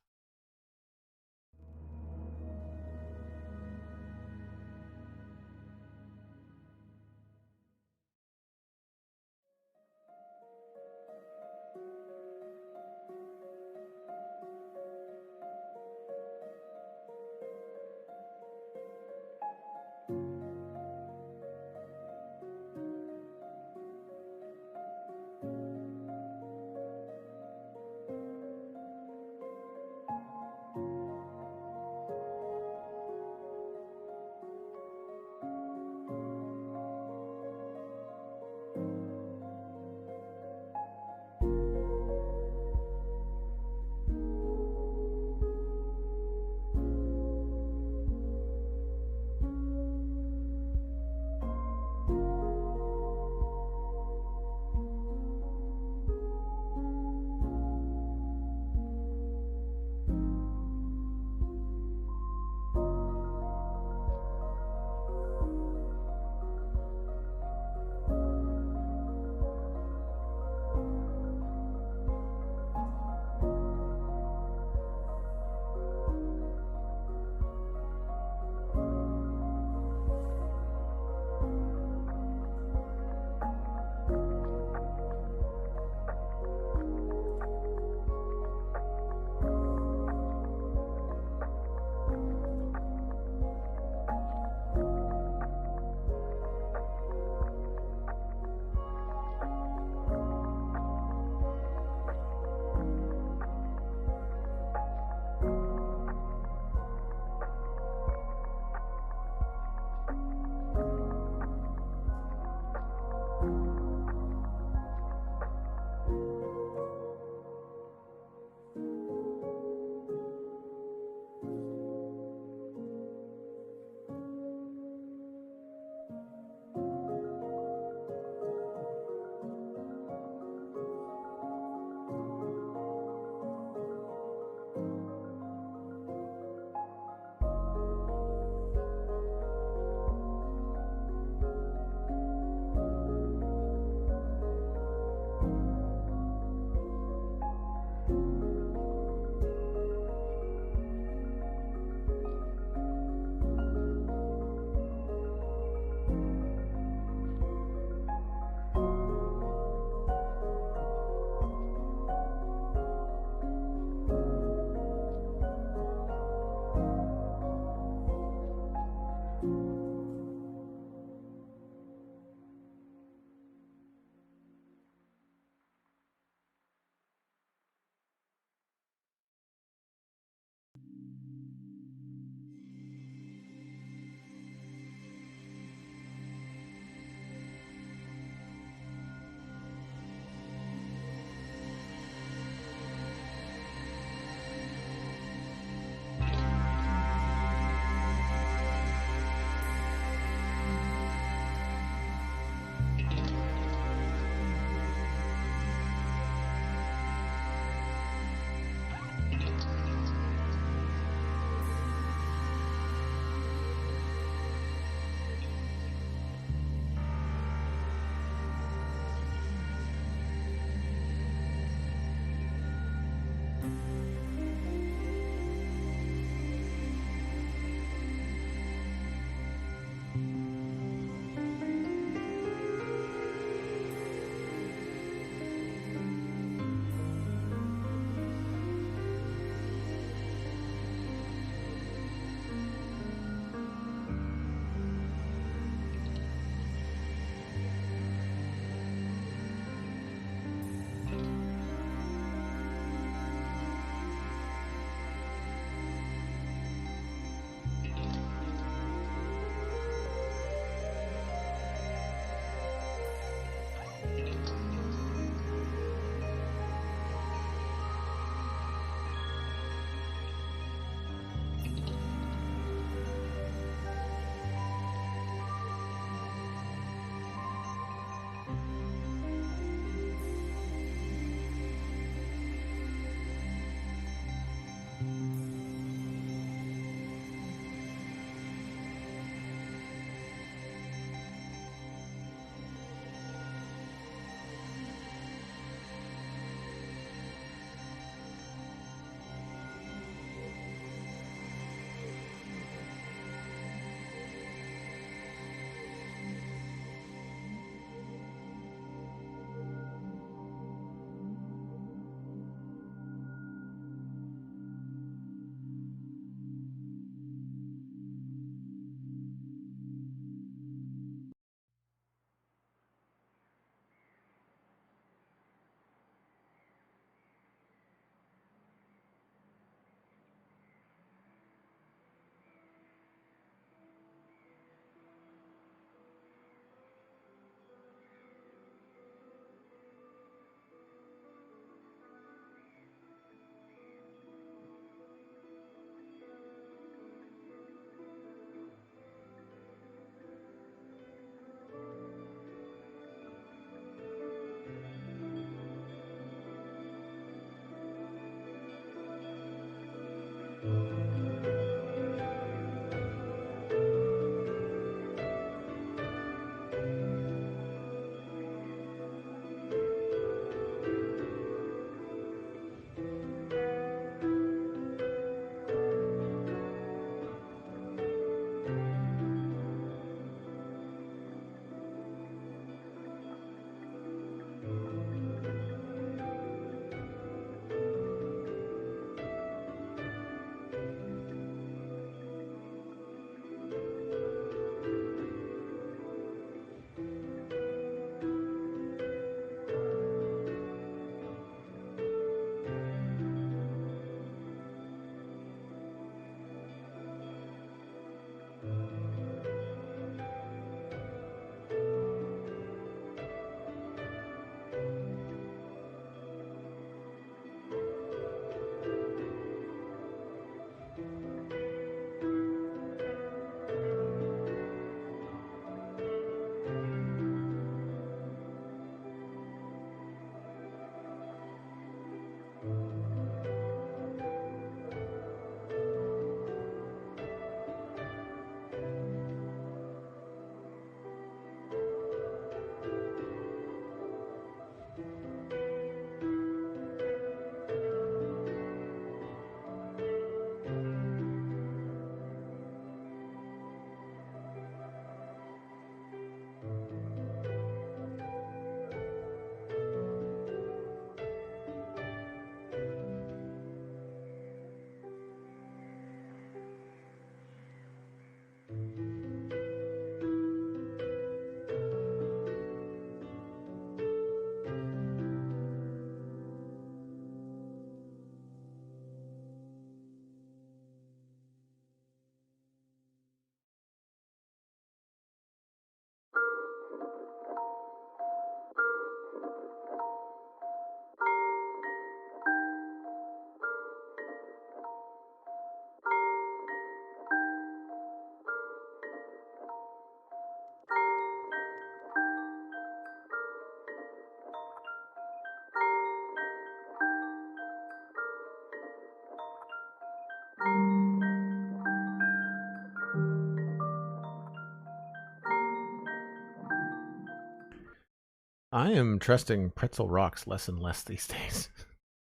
I am trusting Pretzel Rocks less and less these days.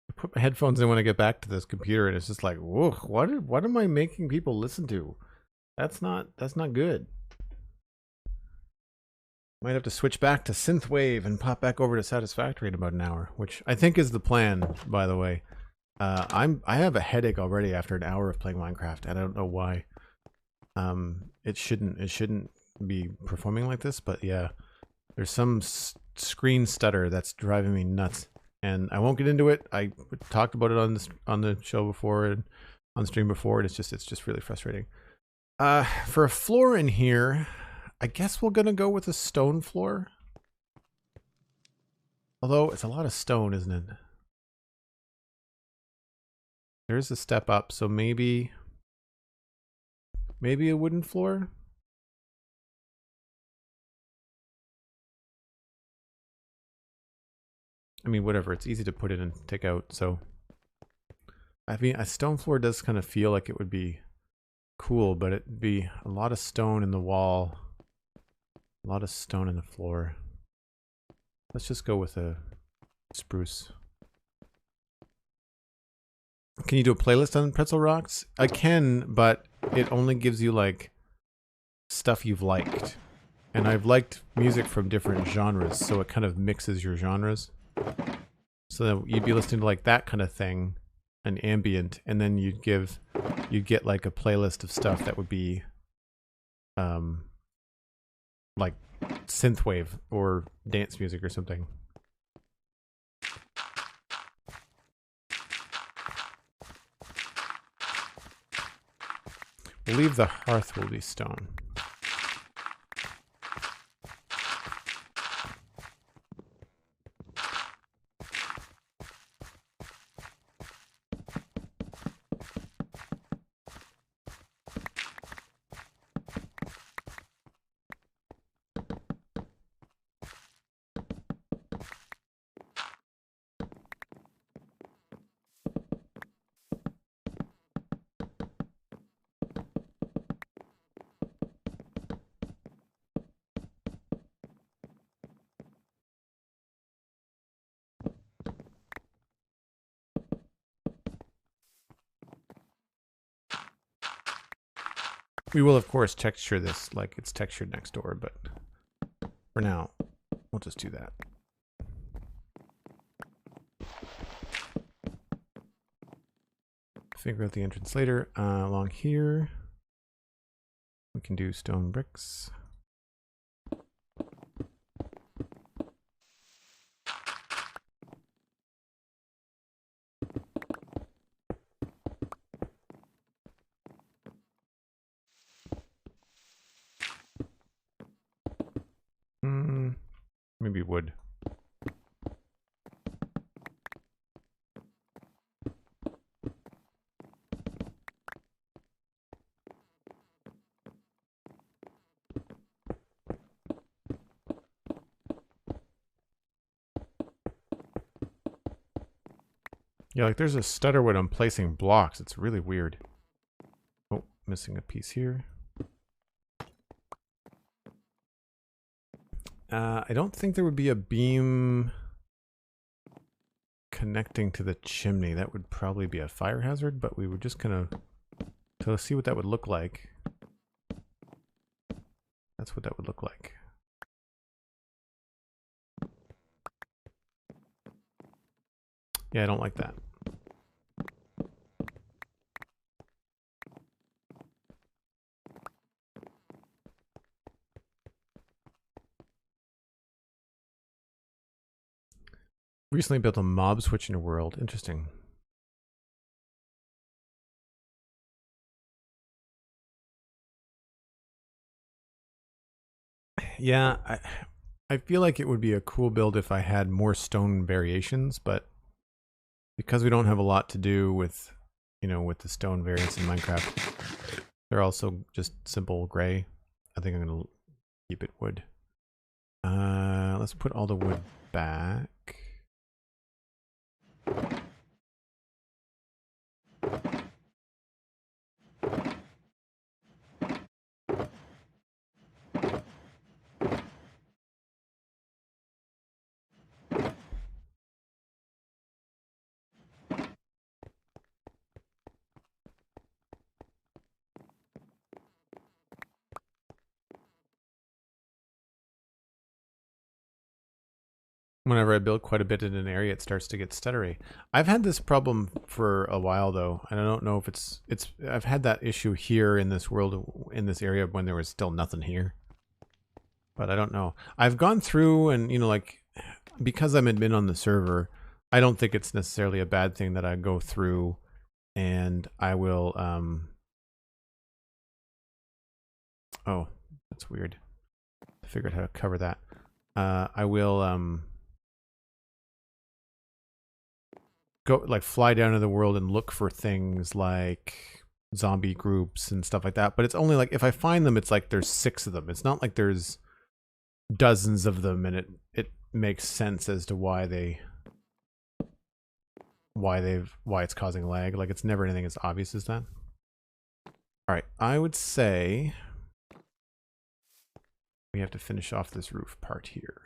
I put my headphones in when I get back to this computer, and it's just like, whoa, what am I making people listen to? That's not good. Might have to switch back to synthwave and pop back over to Satisfactory in about an hour, which I think is the plan, by the way. I have a headache already after an hour of playing Minecraft, and I don't know why. It shouldn't be performing like this, but yeah, there's some screen stutter that's driving me nuts, and I won't get into it. I talked about it on the show before and on stream before, and it's just really frustrating. For a floor in here, I guess we're gonna go with a stone floor. Although it's a lot of stone, isn't it? There's a step up, so maybe a wooden floor. I mean, whatever. It's easy to put in and take out. So, I mean, a stone floor does kind of feel like it would be cool, but it'd be a lot of stone in the wall, a lot of stone in the floor. Let's just go with a spruce. Can you do a playlist on Pretzel Rocks? I can, but it only gives you like stuff you've liked. And I've liked music from different genres, so it kind of mixes your genres. So then you'd be listening to like that kind of thing, an ambient, and then you'd get like a playlist of stuff that would be like synthwave or dance music or something. I believe the hearth will be stone. We will, of course, texture this like it's textured next door, but for now, we'll just do that. Figure out the entrance later. Along here, we can do stone bricks. Maybe wood. Yeah, like there's a stutter when I'm placing blocks. It's really weird. Oh, missing a piece here. I don't think there would be a beam connecting to the chimney. That would probably be a fire hazard, but we would just kind of, to see what that would look like. That's what that would look like. Yeah, I don't like that. Recently built a mob switch in a world. Interesting. Yeah, I feel like it would be a cool build if I had more stone variations, but because we don't have a lot to do with, you know, with the stone variants in Minecraft, they're also just simple gray. I think I'm gonna keep it wood. Let's put all the wood back. Whenever I build quite a bit in an area, it starts to get stuttery. I've had this problem for a while though, and I don't know if it's I've had that issue here in this world, in this area, when there was still nothing here. But I don't know. I've gone through and, you know, like, because I'm admin on the server, I don't think it's necessarily a bad thing that I go through and I will, oh, that's weird. I figured how to cover that. I will, go, like, fly down to the world and look for things like zombie groups and stuff like that. But it's only like, if I find them, it's like there's 6 of them. It's not like there's dozens of them, and it makes sense as to why it's causing lag. Like, it's never anything as obvious as that. All right, I would say we have to finish off this roof part here.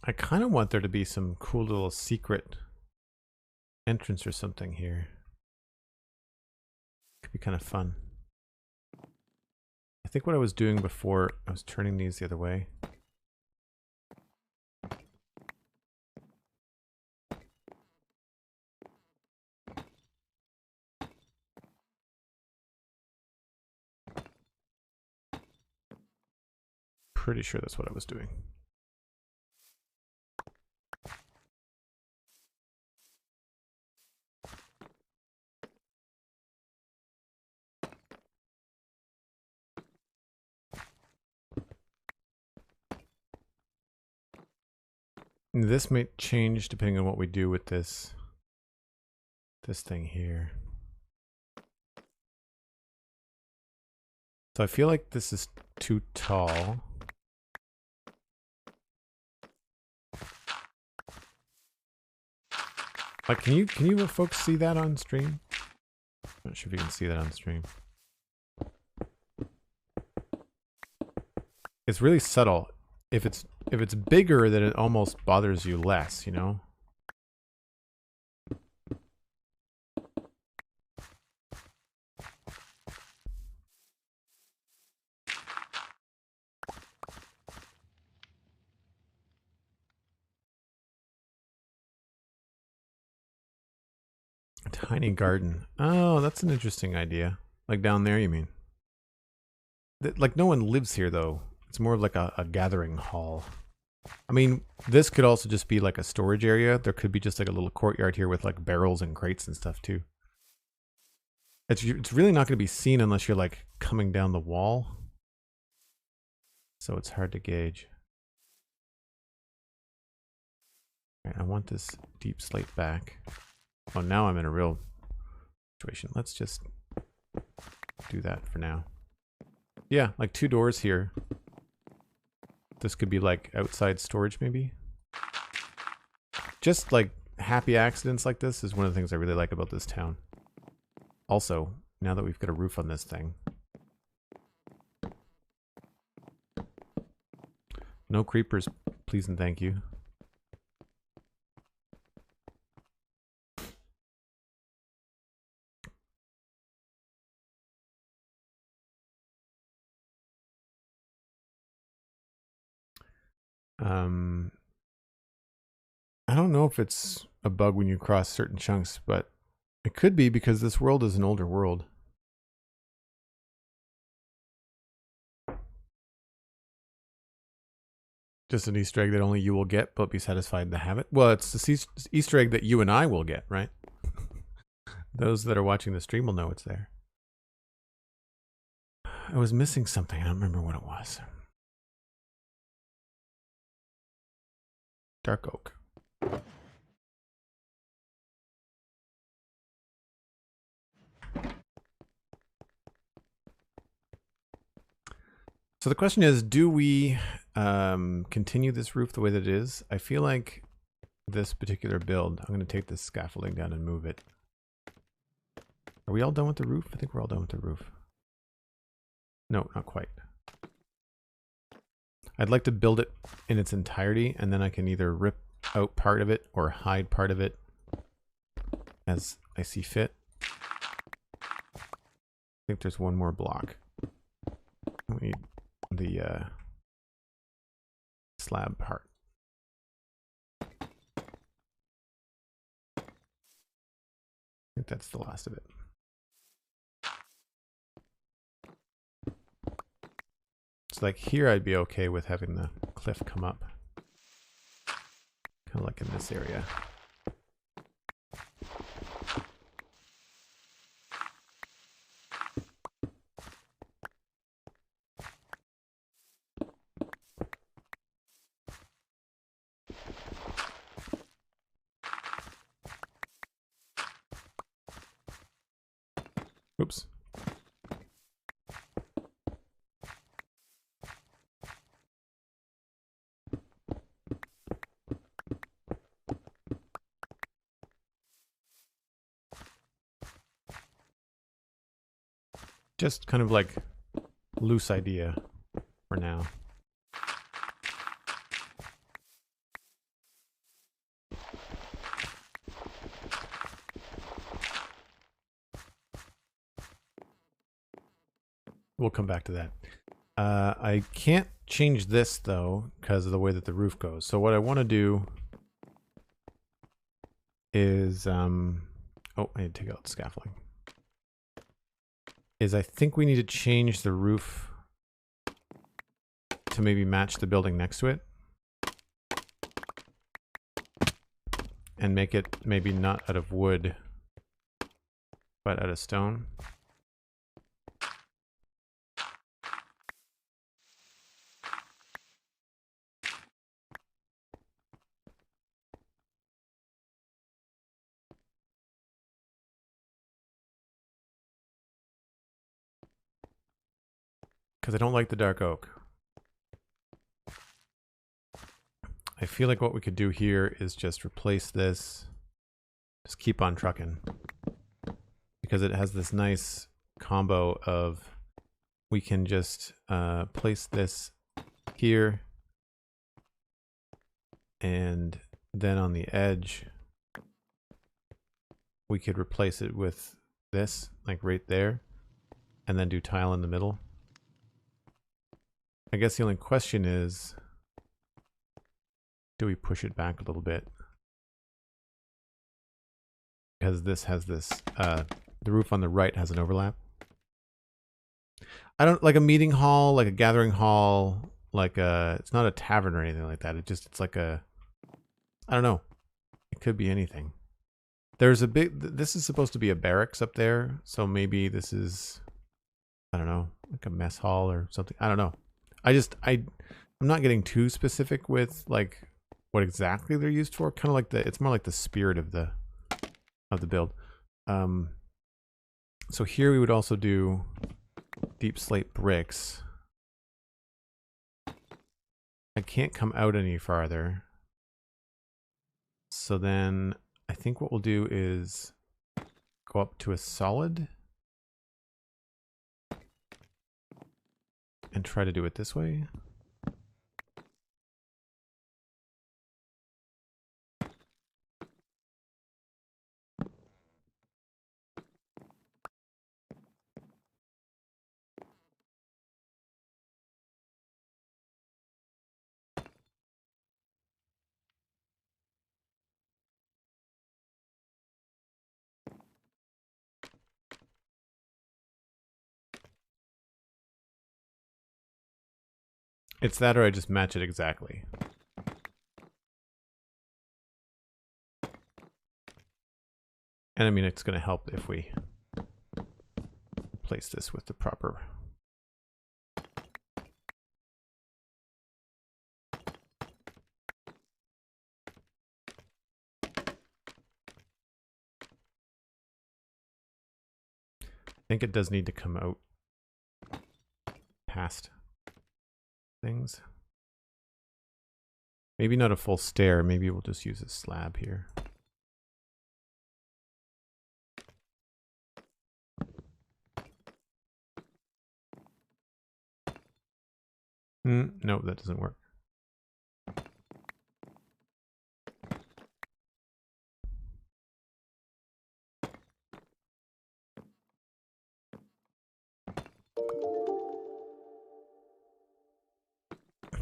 I kind of want there to be some cool little secret entrance or something here. Could be kind of fun. I think what I was doing before, I was turning these the other way. Pretty sure that's what I was doing. This might change depending on what we do with this thing here. So I feel like this is too tall. Like, can you folks see that on stream? Not sure if you can see that on stream. It's really subtle. If it's bigger, then it almost bothers you less, you know? A tiny garden. Oh, that's an interesting idea. Like down there, you mean? Like no one lives here though. It's more of like a gathering hall. I mean, this could also just be like a storage area. There could be just like a little courtyard here with like barrels and crates and stuff too. It's really not going to be seen unless you're like coming down the wall. So it's hard to gauge. All right, I want this deep slate back. Oh, now I'm in a real situation. Let's just do that for now. Yeah, like 2 doors here. This could be like outside storage maybe. Just like happy accidents like this is one of the things I really like about this town. Also, now that we've got a roof on this thing. No creepers, please and thank you. I don't know if it's a bug when you cross certain chunks, but it could be because this world is an older world. Just an Easter egg that only you will get, but be satisfied to have it. Well, it's the Easter egg that you and I will get, right? Those that are watching the stream will know it's there. I was missing something. I don't remember what it was. Dark oak. So the question is, do we continue this roof the way that it is? I feel like this particular build, I'm going to take this scaffolding down and move it. Are we all done with the roof? I think we're all done with the roof. No, not quite. I'd like to build it in its entirety, and then I can either rip out part of it or hide part of it as I see fit. I think there's one more block. We need the slab part. I think that's the last of it. So like here I'd be okay with having the cliff come up. Kind of like in this area. Oops. Just kind of like loose idea for now. We'll come back to that. I can't change this though because of the way that the roof goes. So what I want to do is oh, I need to take out the scaffolding. I think we need to change the roof to maybe match the building next to it. And make it maybe not out of wood, but out of stone. because I don't like the dark oak. I feel like what we could do here is just replace this, just keep on trucking, because it has this nice combo of we can just place this here, and then on the edge we could replace it with this, like right there, and then do tile in the middle. I guess the only question is, do we push it back a little bit? Because this has this, the roof on the right has an overlap. I don't like a meeting hall, like a gathering hall, like a, it's not a tavern or anything like that. It's like a, I don't know. It could be anything. There's a big, this is supposed to be a barracks up there. So maybe this is, I don't know, like a mess hall or something. I don't know. I'm not getting too specific with like what exactly they're used for. Kind of like it's more like the spirit of the build. So here we would also do deep slate bricks. I can't come out any farther. So then I think what we'll do is go up to a solid and try to do it this way. It's that, or I just match it exactly. And I mean, it's going to help if we place this with the proper. I think it does need to come out past things. Maybe not a full stair. Maybe we'll just use a slab here. No, that doesn't work.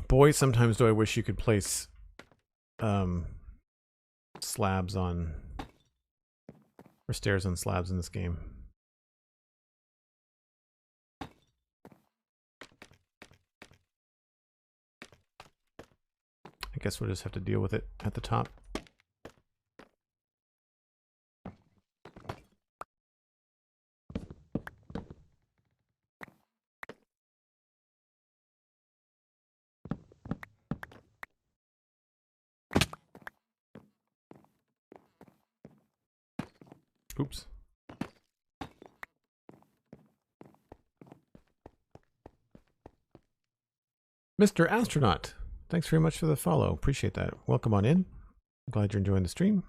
Boy, sometimes do I wish you could place slabs on, or stairs on slabs in this game. I guess we'll just have to deal with it at the top. Oops. Mr. Astronaut, thanks very much for the follow. Appreciate that. Welcome on in. Glad you're enjoying the stream.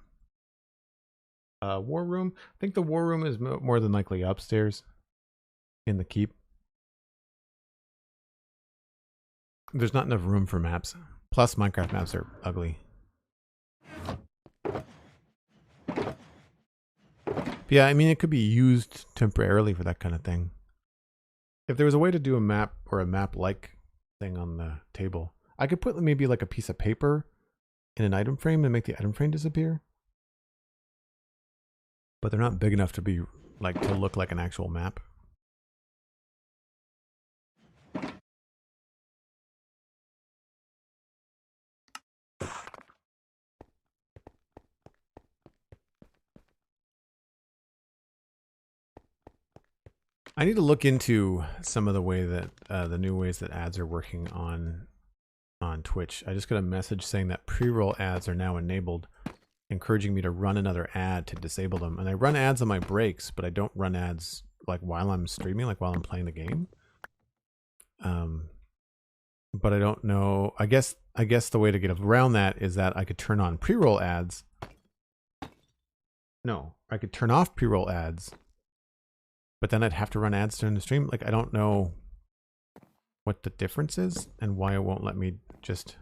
War room. I think the war room is more than likely upstairs in the keep. There's not enough room for maps. Plus, Minecraft maps are ugly. Yeah, I mean, it could be used temporarily for that kind of thing. If there was a way to do a map or a map-like thing on the table, I could put maybe like a piece of paper in an item frame and make the item frame disappear. But they're not big enough to be like to look like an actual map. I need to look into some of the way that the new ways that ads are working on Twitch. I just got a message saying that pre-roll ads are now enabled, encouraging me to run another ad to disable them. And I run ads on my breaks, but I don't run ads like while I'm streaming, like while I'm playing the game. But I don't know. I guess the way to get around that is that I could turn on pre-roll ads. No, I could turn off pre-roll ads, but then I'd have to run ads during the stream. Like, I don't know what the difference is and why it won't let me just...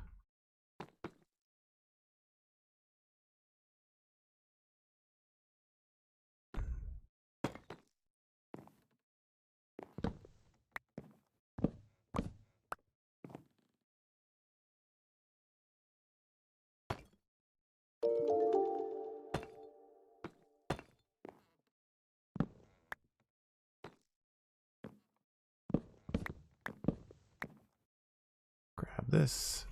Grab this.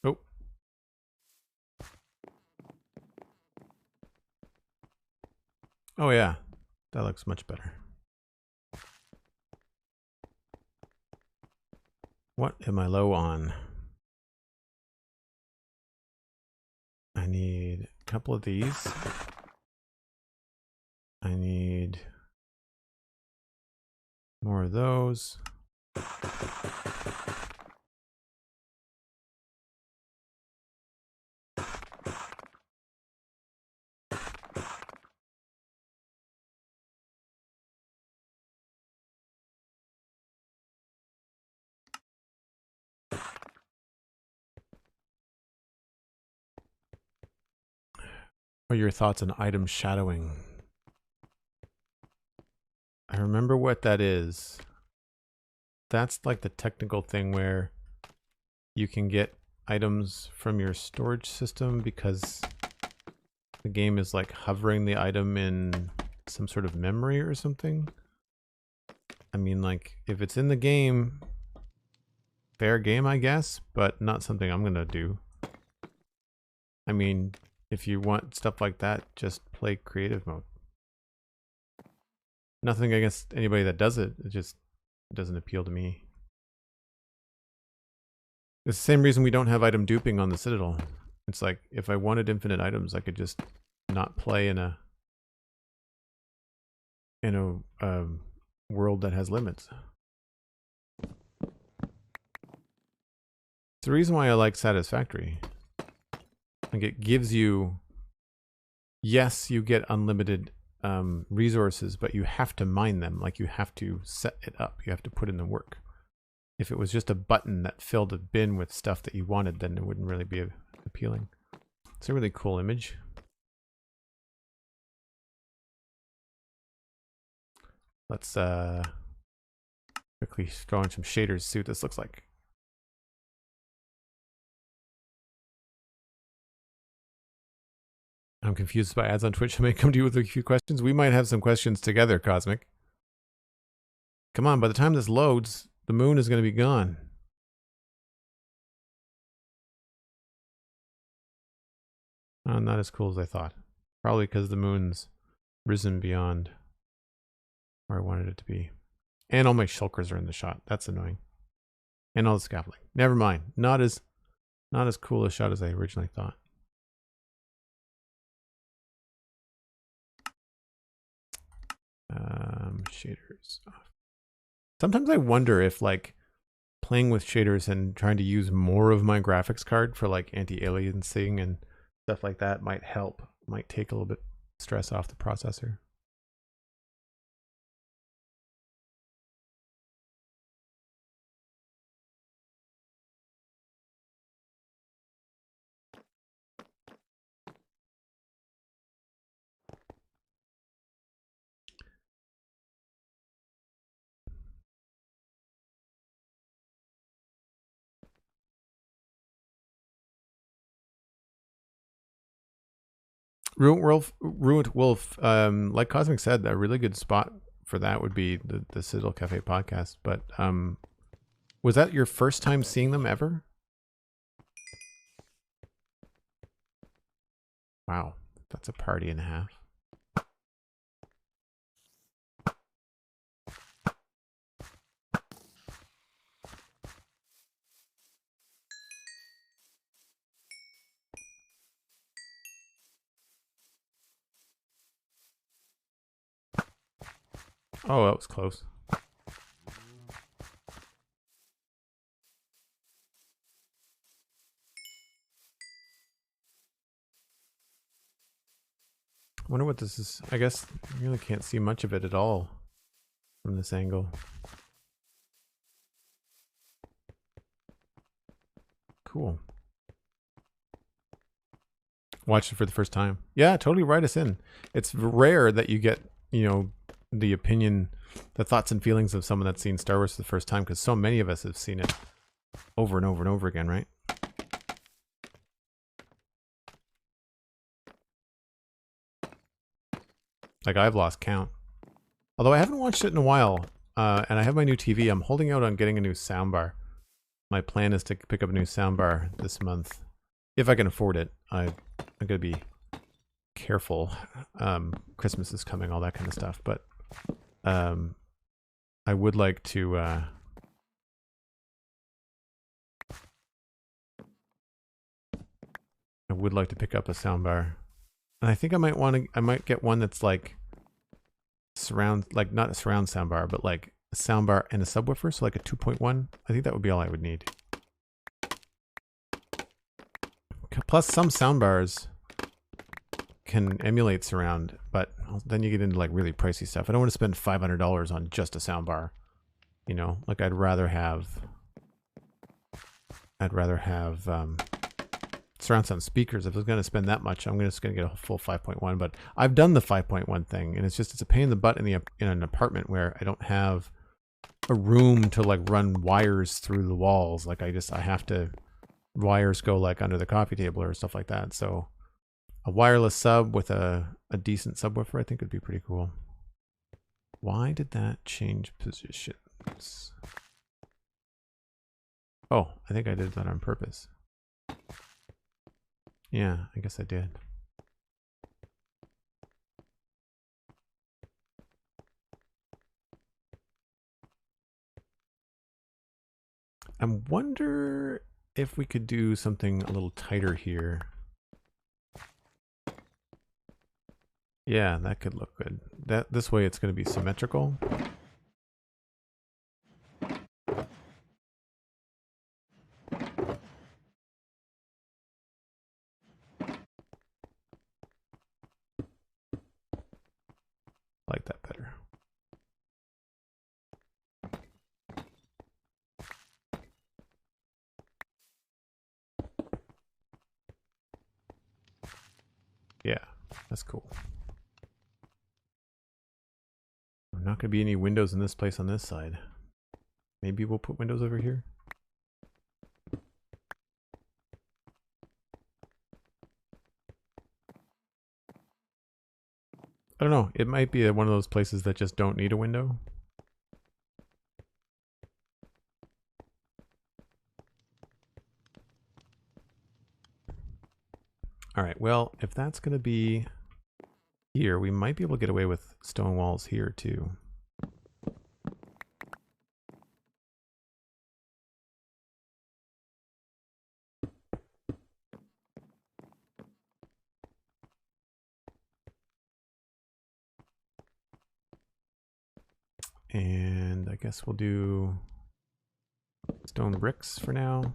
Oh. Oh yeah, that looks much better. What am I low on? I need a couple of these. I need more of those. What are your thoughts on item shadowing? I remember what that is. That's like the technical thing where you can get items from your storage system because the game is like hovering the item in some sort of memory or something. I mean, like, if it's in the game, fair game, I guess, but not something I'm gonna do. I mean, if you want stuff like that, just play creative mode. Nothing against anybody that does it. It just doesn't appeal to me. It's the same reason we don't have item duping on the Citadel. It's like, if I wanted infinite items, I could just not play in a world that has limits. It's the reason why I like Satisfactory. Like, it gives you, yes, you get unlimited resources, but you have to mine them. Like, you have to set it up. You have to put in the work. If it was just a button that filled a bin with stuff that you wanted, then it wouldn't really be appealing. It's a really cool image. Let's quickly throw in some shaders, see what this looks like. I'm confused by ads on Twitch. I may come to you with a few questions. We might have some questions together, Cosmic. Come on, by the time this loads, the moon is going to be gone. Oh, not as cool as I thought. Probably because the moon's risen beyond where I wanted it to be. And all my shulkers are in the shot. That's annoying. And all the scaffolding. Never mind. Not as cool a shot as I originally thought. Shaders off. Sometimes I wonder if, like, playing with shaders and trying to use more of my graphics card for like anti-aliasing and stuff like that might help. Might take a little bit stress off the processor. Ruined Wolf, like Cosmic said, a really good spot for that would be the Citadel Cafe podcast. But was that your first time seeing them ever? Wow, that's a party and a half. Oh, that was close. I wonder what this is. I guess you really can't see much of it at all from this angle. Cool. Watched it for the first time. Yeah, totally write us in. It's rare that you get, you know, the opinion, the thoughts and feelings of someone that's seen Star Wars for the first time, because so many of us have seen it over and over and over again, right? Like, I've lost count. Although I haven't watched it in a while, and I have my new TV. I'm holding out on getting a new soundbar. My plan is to pick up a new soundbar this month. If I can afford it. I'm going to be careful. Christmas is coming, all that kind of stuff. But I would like to... I would like to pick up a soundbar. And I think I might get one that's like surround, like not a surround soundbar, but like a soundbar and a subwoofer, so like a 2.1. I think that would be all I would need. Plus some soundbars can emulate surround, but then you get into like really pricey stuff. I don't want to spend $500 on just a soundbar. You know, like I'd rather have surround sound speakers. If I was going to spend that much, I'm just going to get a full 5.1. But I've done the 5.1 thing, and it's a pain in the butt in an apartment where I don't have a room to like run wires through the walls. Like I have to, wires go like under the coffee table or stuff like that. So a wireless sub with a decent subwoofer, I think would be pretty cool. Why did that change positions? Oh, I think I did that on purpose. Yeah, I guess I did. I wonder if we could do something a little tighter here. Yeah, that could look good. This way it's going to be symmetrical. Like that better. Yeah, that's cool. There's not going to be any windows in this place on this side. Maybe we'll put windows over here. I don't know. It might be one of those places that just don't need a window. All right. Well, if that's going to be here, we might be able to get away with stone walls here too. And I guess we'll do stone bricks for now.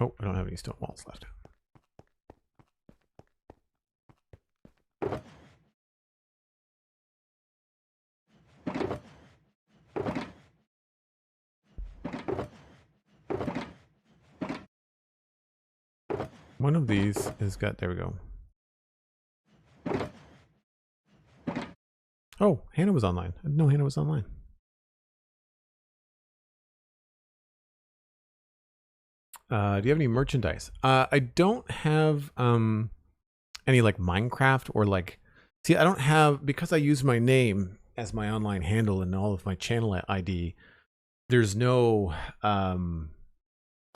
Oh, I don't have any stone walls left. One of these has got, there we go. Oh, Hannah was online. I didn't know Hannah was online. Do you have any merchandise? I don't have any like Minecraft or like, see, I don't have, because I use my name as my online handle and all of my channel ID, there's no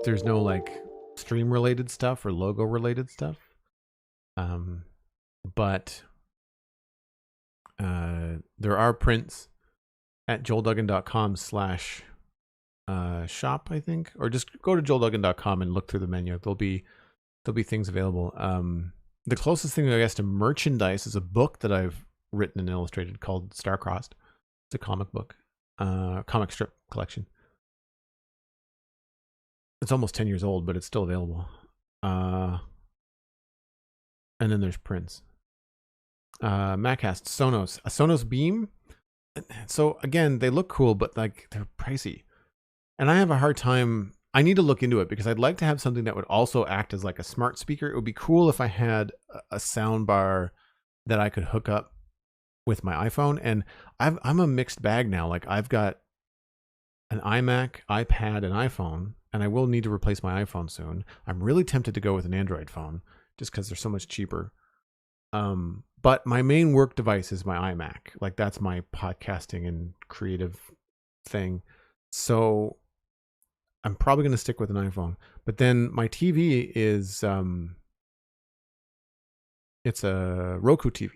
like stream related stuff or logo related stuff. But There are prints at joelduggan.com/shop, I think, or just go to joelduggan.com and look through the menu. There'll be things available. The closest thing, I guess, to merchandise is a book that I've written and illustrated called Starcrossed. It's a comic book, comic strip collection. It's almost 10 years old, but it's still available. And then there's prints. Macast, Sonos, a Sonos Beam. So again, they look cool, but like they're pricey. And I have a hard time. I need to look into it because I'd like to have something that would also act as like a smart speaker. It would be cool if I had a sound bar that I could hook up with my iPhone. And I'm a mixed bag now. Like I've got an iMac, iPad, and iPhone, and I will need to replace my iPhone soon. I'm really tempted to go with an Android phone just because they're so much cheaper. But my main work device is my iMac. Like that's my podcasting and creative thing. So I'm probably going to stick with an iPhone. But then my TV is, it's a Roku TV.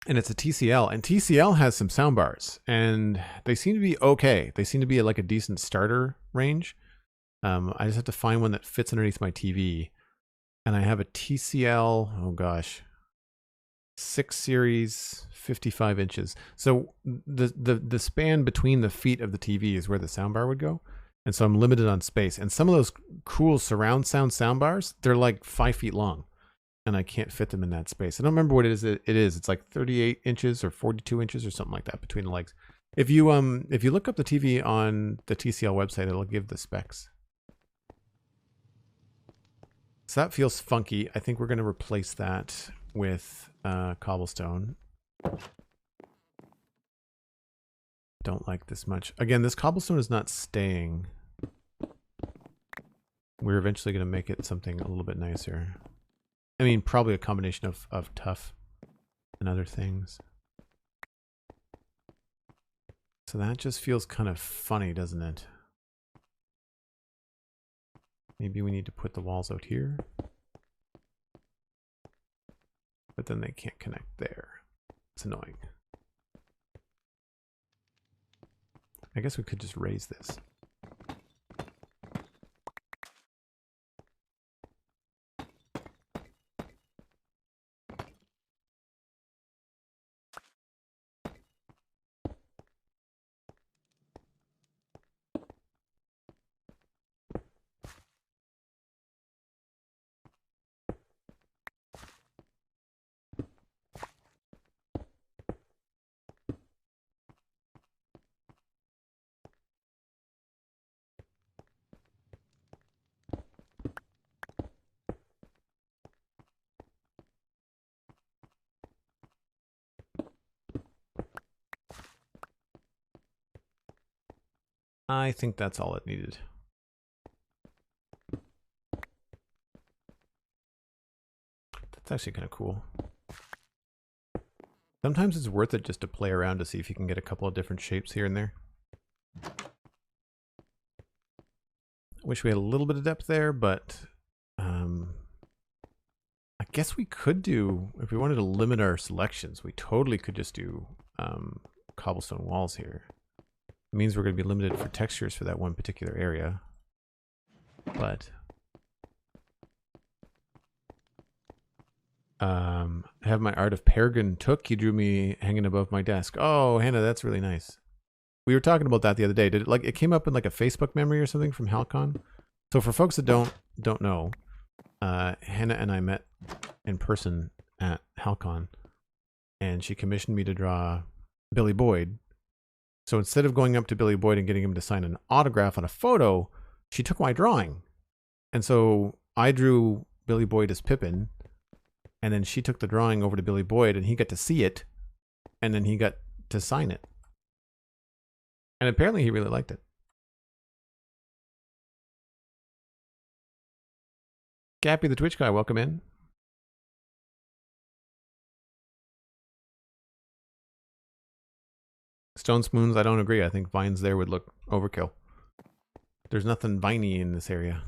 And it's a TCL. And TCL has some sound bars. And they seem to be okay. They seem to be like a decent starter range. I just have to find one that fits underneath my TV. And I have a TCL, oh gosh, 6 series, 55 inches. So the span between the feet of the TV is where the soundbar would go. And so I'm limited on space. And some of those cool surround sound soundbars, they're like 5 feet long. And I can't fit them in that space. I don't remember what it is. It's like 38 inches or 42 inches or something like that between the legs. If you look up the TV on the TCL website, it'll give the specs. So that feels funky. I think we're going to replace that with cobblestone. Don't like this much. Again, this cobblestone is not staying. We're eventually going to make it something a little bit nicer. I mean, probably a combination of tough and other things. So that just feels kind of funny, doesn't it? Maybe we need to put the walls out here. But then they can't connect there. It's annoying. I guess we could just raise this. I think that's all it needed. That's actually kind of cool. Sometimes it's worth it just to play around to see if you can get a couple of different shapes here and there. I wish we had a little bit of depth there, but I guess we could do, if we wanted to limit our selections, we totally could just do cobblestone walls here. It means we're going to be limited for textures for that one particular area. But I have my art of Peregrine Took. He drew me hanging above my desk. Oh, Hannah, that's really nice. We were talking about that the other day. Did it like it came up in like a Facebook memory or something from Halcon? So for folks that don't know, Hannah and I met in person at Halcon, and she commissioned me to draw Billy Boyd. So instead of going up to Billy Boyd and getting him to sign an autograph on a photo, she took my drawing. And so I drew Billy Boyd as Pippin, and then she took the drawing over to Billy Boyd, and he got to see it, and then he got to sign it. And apparently he really liked it. Gappy the Twitch guy, welcome in. Stone Spoons, I don't agree. I think vines there would look overkill. There's nothing viney in this area.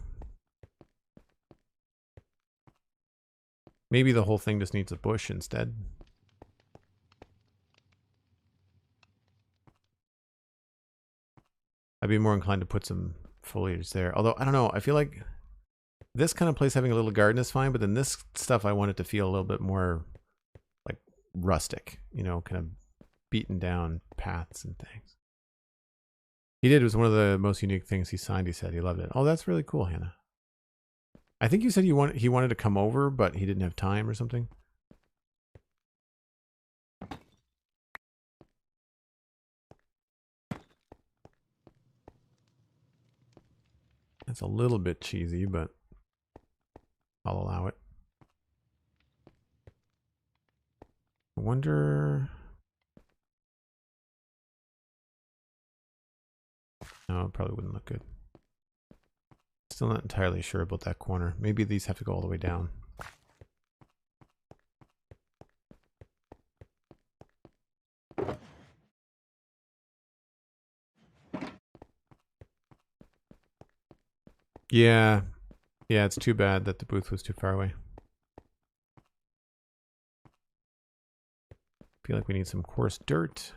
Maybe the whole thing just needs a bush instead. I'd be more inclined to put some foliage there. Although, I don't know, I feel like this kind of place having a little garden is fine, but then this stuff I want it to feel a little bit more like rustic, you know, kind of beaten down paths and things. He did. It was one of the most unique things he signed. He said he loved it. Oh, that's really cool, Hannah. I think you said he wanted to come over, but he didn't have time or something. That's a little bit cheesy, but I'll allow it. I wonder... No, it probably wouldn't look good. Still not entirely sure about that corner. Maybe these have to go all the way down. Yeah. Yeah, it's too bad that the booth was too far away. Feel like we need some coarse dirt.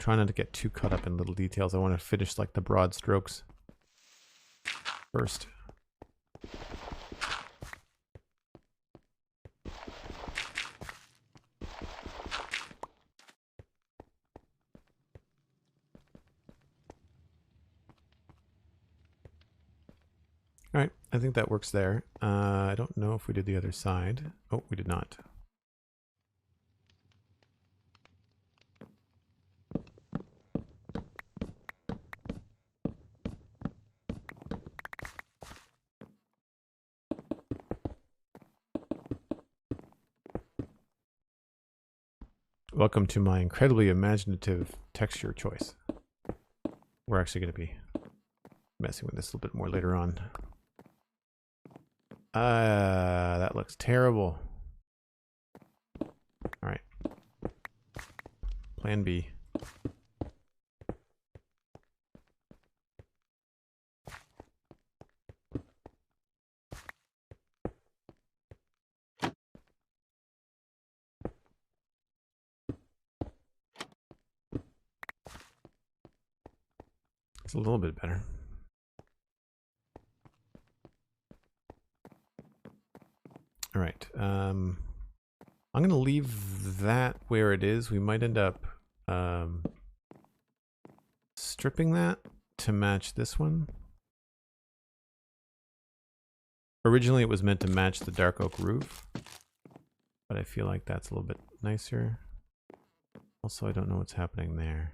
Try not to get too caught up in little details. I want to finish like the broad strokes first. All right, I think that works there. I don't know if we did the other side. Oh, we did not. Welcome to my incredibly imaginative texture choice. We're actually going to be messing with this a little bit more later on. That looks terrible. All right. Plan B. It's a little bit better. All right. I'm going to leave that where it is. We might end up stripping that to match this one. Originally, it was meant to match the dark oak roof, but I feel like that's a little bit nicer. Also, I don't know what's happening there.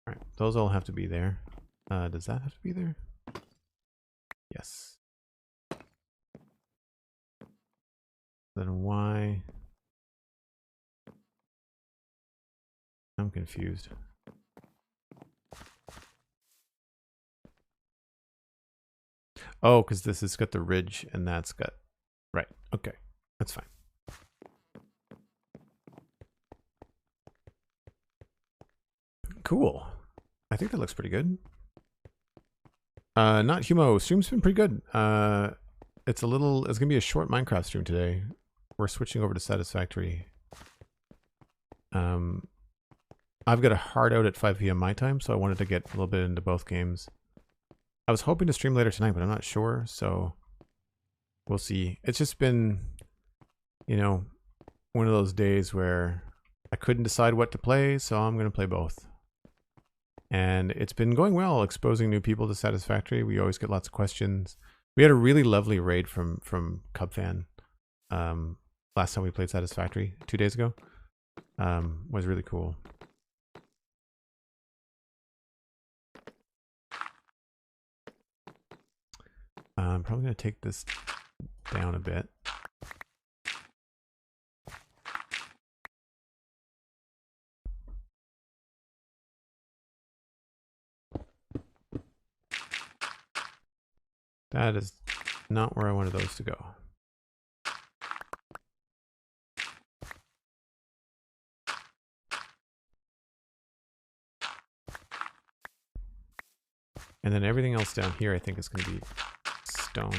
All right, those all have to be there. Does that have to be there? Yes. Then why? I'm confused. Oh, because this has got the ridge and that's got... Right, okay. That's fine. Cool. I think that looks pretty good. Not Humo. Stream's been pretty good. It's gonna be a short Minecraft stream today. We're switching over to Satisfactory. I've got a hard out at 5 p.m. my time, so I wanted to get a little bit into both games. I was hoping to stream later tonight, but I'm not sure, so we'll see. It's just been, you know, one of those days where I couldn't decide what to play, so I'm going to play both. And it's been going well, exposing new people to Satisfactory. We always get lots of questions. We had a really lovely raid from Cubfan last time we played Satisfactory 2 days ago. Was really cool. I'm probably going to take this down a bit. That is not where I wanted those to go. And then everything else down here I think is going to be stone.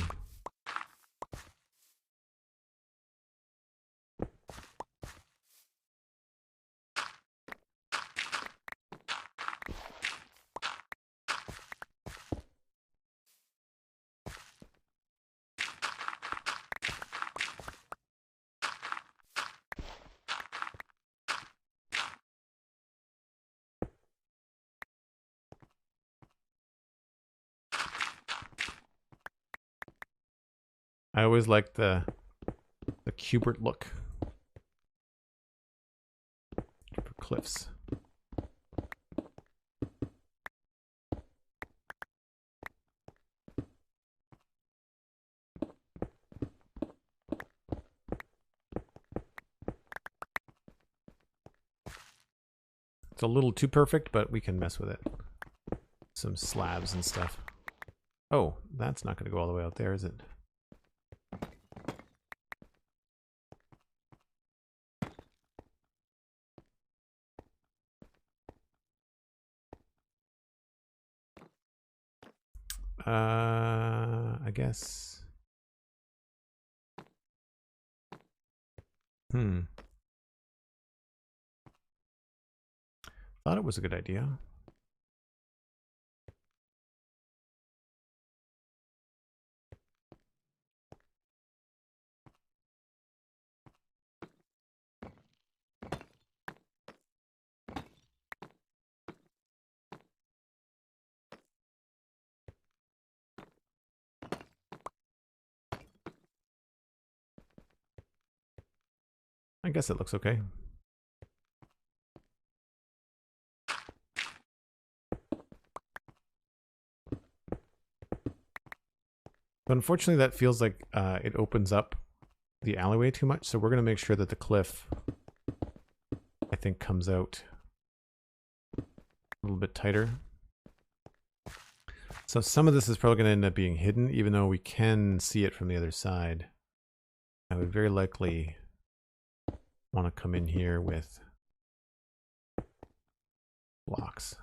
I always like the Cubert look for cliffs. It's a little too perfect, but we can mess with it. Some slabs and stuff. Oh, that's not going to go all the way out there, is it? I guess. Thought it was a good idea. I guess it looks okay. But unfortunately, that feels like it opens up the alleyway too much. So we're going to make sure that the cliff, I think, comes out a little bit tighter. So some of this is probably going to end up being hidden, even though we can see it from the other side. I would very likely want to come in here with blocks.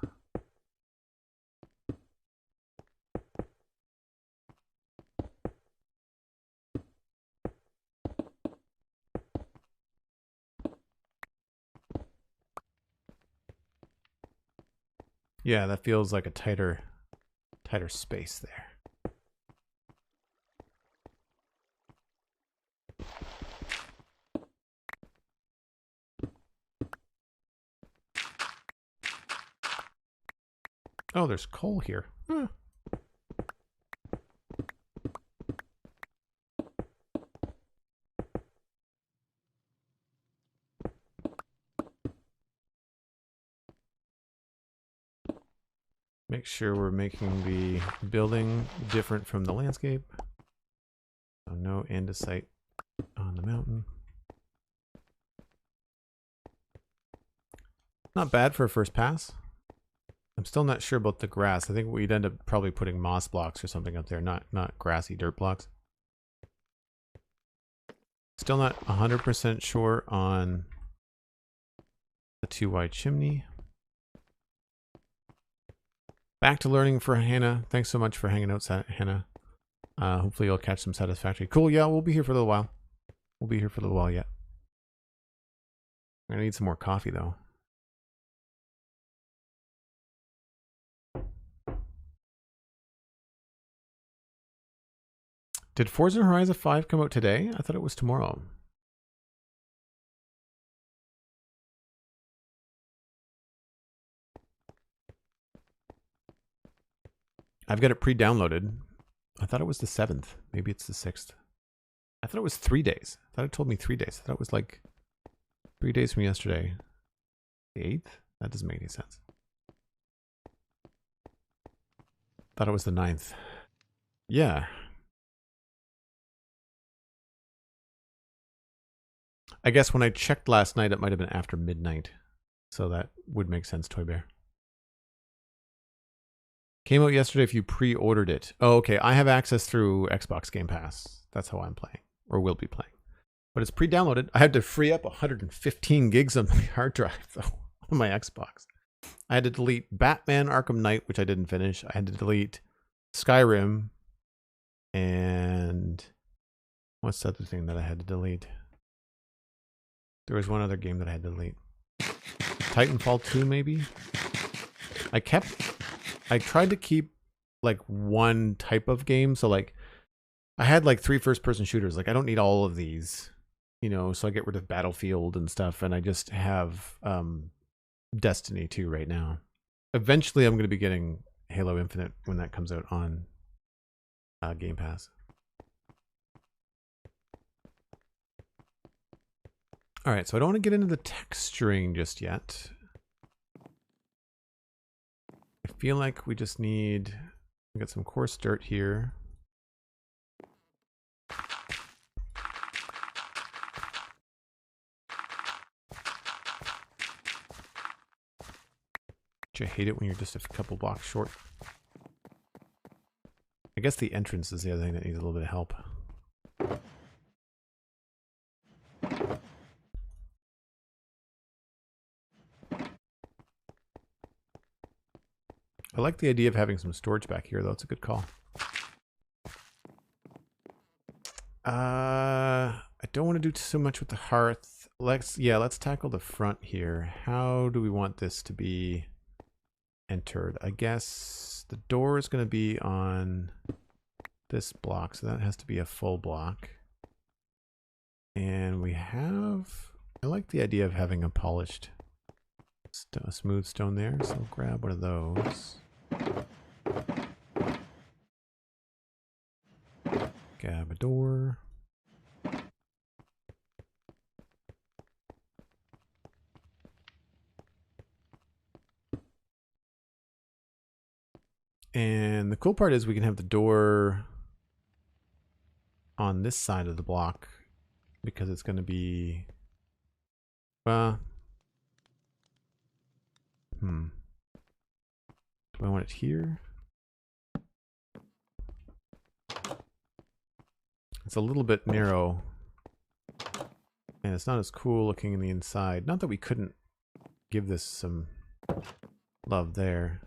Yeah, that feels like a tighter space there. Oh, there's coal here. Huh. Make sure we're making the building different from the landscape. So no andesite on the mountain. Not bad for a first pass. I'm still not sure about the grass. I think we'd end up probably putting moss blocks or something up there, not grassy dirt blocks. Still not 100% sure on the 2 wide chimney. Back to learning for Hannah. Thanks so much for hanging out, Hannah. Hopefully you'll catch some satisfactory. Cool, yeah, we'll be here for a little while. We'll be here for a little while yet. I'm gonna need some more coffee though. Did Forza Horizon 5 come out today? I thought it was tomorrow. I've got it pre-downloaded. I thought it was the 7th. Maybe it's the 6th. I thought it was 3 days. I thought it told me 3 days. I thought it was like 3 days from yesterday. The 8th? That doesn't make any sense. Thought it was the 9th. Yeah. I guess when I checked last night, it might have been after midnight. So that would make sense, Toy Bear. Came out yesterday if you pre-ordered it. Oh, okay. I have access through Xbox Game Pass. That's how I'm playing, or will be playing. But it's pre-downloaded. I had to free up 115 gigs on my hard drive, though, on my Xbox. I had to delete Batman Arkham Knight, which I didn't finish. I had to delete Skyrim. And what's the other thing that I had to delete? There was one other game that I had to delete. Titanfall 2, maybe? I tried to keep like one type of game. So like I had like 3 first-person shooters. Like I don't need all of these, you know, so I get rid of Battlefield and stuff. And I just have Destiny 2 right now. Eventually I'm going to be getting Halo Infinite when that comes out on Game Pass. All right, so I don't want to get into the texturing just yet. I feel like we just need, we got some coarse dirt here. Do you hate it when you're just a couple blocks short? I guess the entrance is the other thing that needs a little bit of help. I like the idea of having some storage back here, though. It's a good call. I don't want to do so much with the hearth. Let's tackle the front here. How do we want this to be entered? I guess the door is going to be on this block, so that has to be a full block. And we have, I like the idea of having a polished, a smooth stone there, so we'll grab one of those. Grab a door. And the cool part is we can have the door on this side of the block because it's going to be, do I want it here? It's a little bit narrow and it's not as cool looking in the inside. Not that we couldn't give this some love there.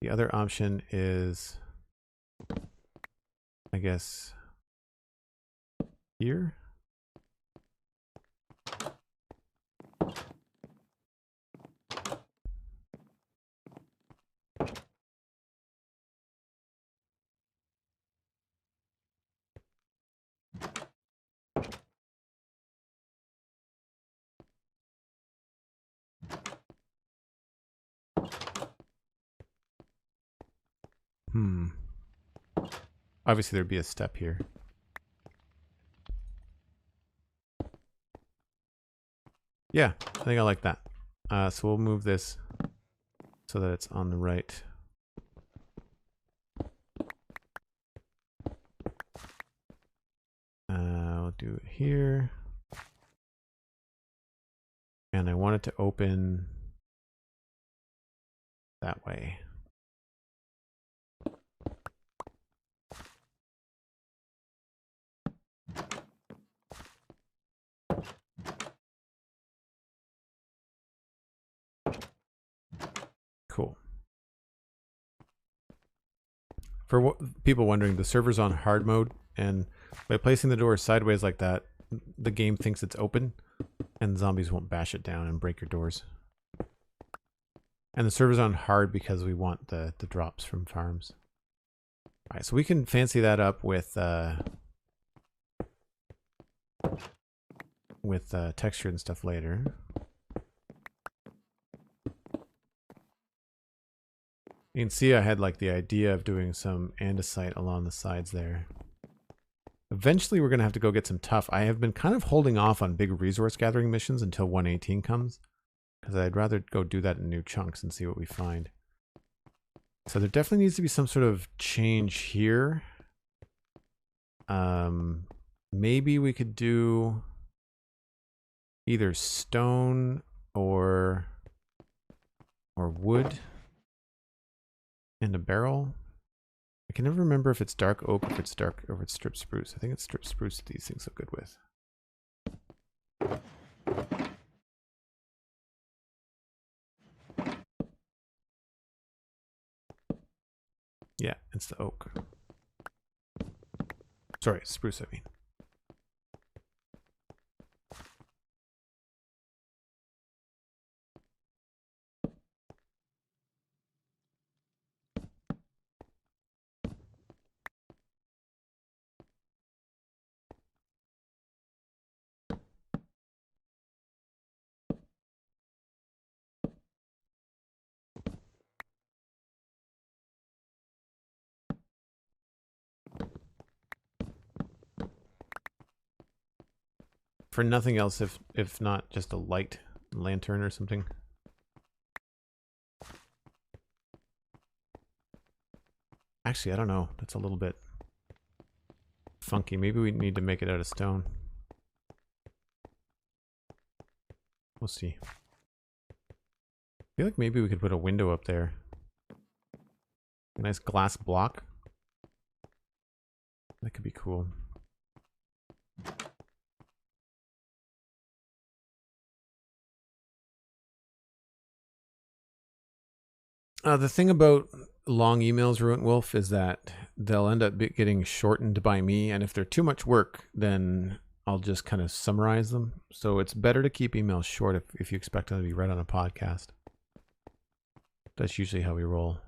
The other option is, I guess, here. Obviously there'd be a step here. Yeah, I think I like that. So we'll move this so that it's on the right. We'll do it here. And I want it to open that way. Cool. For people wondering, the server's on hard mode, and by placing the door sideways like that, the game thinks it's open, and zombies won't bash it down and break your doors. And the server's on hard because we want the drops from farms. All right, so we can fancy that up with texture and stuff later. You can see I had like the idea of doing some andesite along the sides there. Eventually we're going to have to go get some tuff. I have been kind of holding off on big resource gathering missions until 118 comes, because I'd rather go do that in new chunks and see what we find. So there definitely needs to be some sort of change here. Maybe we could do either stone or wood in a barrel. I can never remember if it's dark oak or if it's strip spruce. I think it's strip spruce that these things look good with. Yeah, it's the oak. Sorry, spruce, I mean. For nothing else, if not just a light lantern or something. Actually, I don't know. That's a little bit funky. Maybe we need to make it out of stone. We'll see. I feel like maybe we could put a window up there. A nice glass block. That could be cool. The thing about long emails, Ruined Wolf, is that they'll end up getting shortened by me, and if they're too much work, then I'll just kind of summarize them. So it's better to keep emails short if you expect them to be read on a podcast. That's usually how we roll.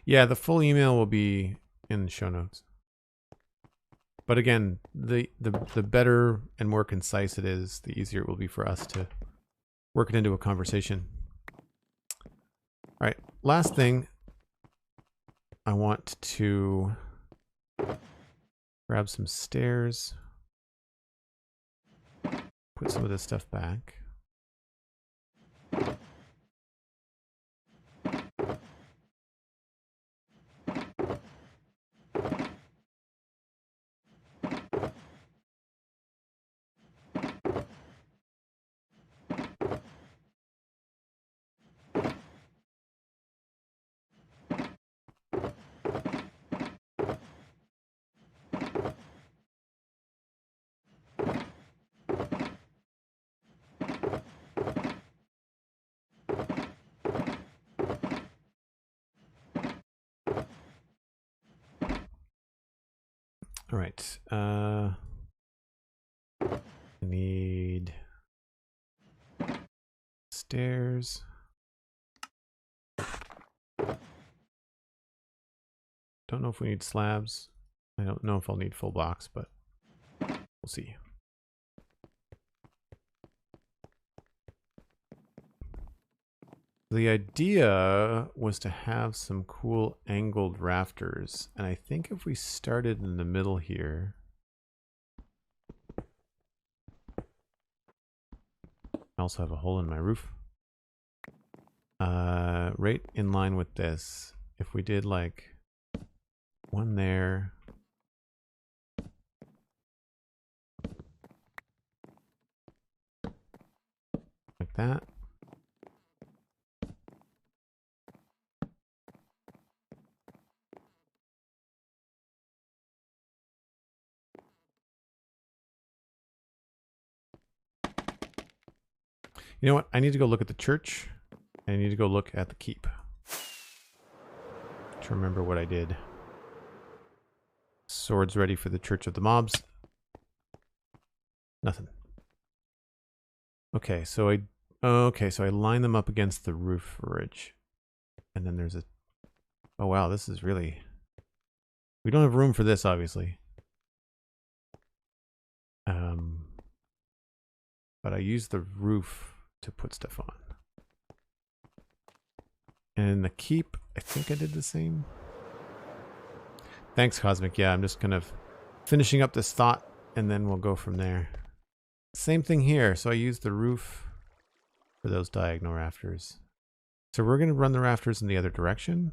Yeah, the full email will be in the show notes. But again, the better and more concise it is, the easier it will be for us to work it into a conversation. All right, last thing. I want to grab some stairs. Put some of this stuff back. All right. I need stairs. Don't know if we need slabs. I don't know if I'll need full blocks, but we'll see. The idea was to have some cool angled rafters, and I think if we started in the middle here, I also have a hole in my roof. Right in line with this, if we did like one there, like that. You know what? I need to go look at the church. I need to go look at the keep to remember what I did. Swords ready for the Church of the Mobs. Nothing. Okay, so I line them up against the roof ridge. And then there's a... Oh wow, this is really... We don't have room for this, obviously. But I use the roof to put stuff on. And the keep, I think I did the same. Thanks, Cosmic. Yeah, I'm just kind of finishing up this thought, and then we'll go from there. Same thing here. So I used the roof for those diagonal rafters. So we're going to run the rafters in the other direction.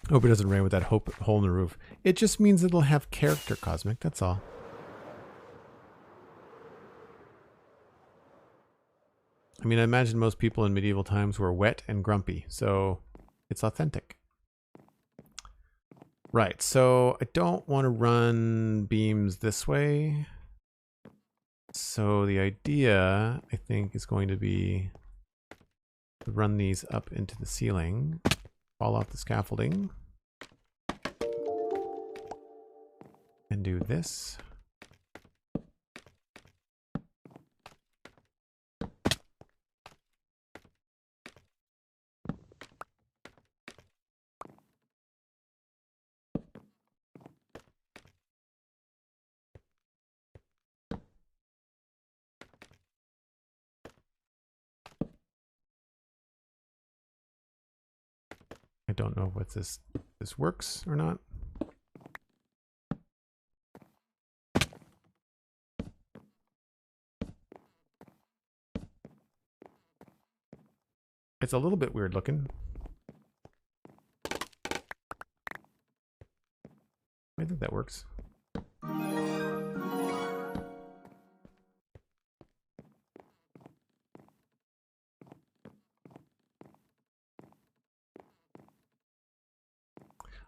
Hope it doesn't rain with that hole in the roof. It just means it'll have character, Cosmic. That's all. I mean, I imagine most people in medieval times were wet and grumpy, so it's authentic. Right, so I don't want to run beams this way. So the idea, I think, is going to be to run these up into the ceiling, fall off the scaffolding, and do this. I don't know if this works or not. It's a little bit weird looking. I think that works.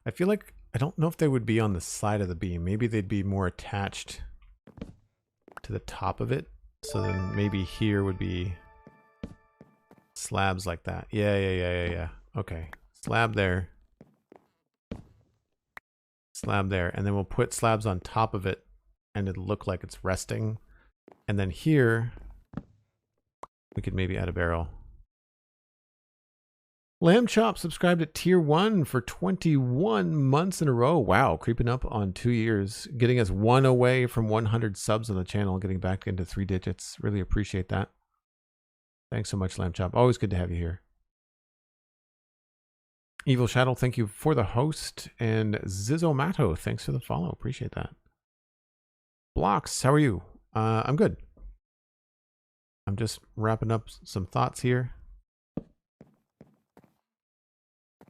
I feel like, I don't know if they would be on the side of the beam. Maybe they'd be more attached to the top of it. So then maybe here would be slabs like that. Yeah. Okay. Slab there. Slab there. And then we'll put slabs on top of it and it'll look like it's resting. And then here, we could maybe add a barrel. Lamb Chop subscribed at tier 1 for 21 months in a row. Wow, creeping up on 2 years, getting us one away from 100 subs on the channel, getting back into 3 digits. Really appreciate that. Thanks so much, Lamb Chop. Always good to have you here. Evil Shadow, thank you for the host. And Zizomato, thanks for the follow. Appreciate that. Blocks, how are you? I'm good. I'm just wrapping up some thoughts here.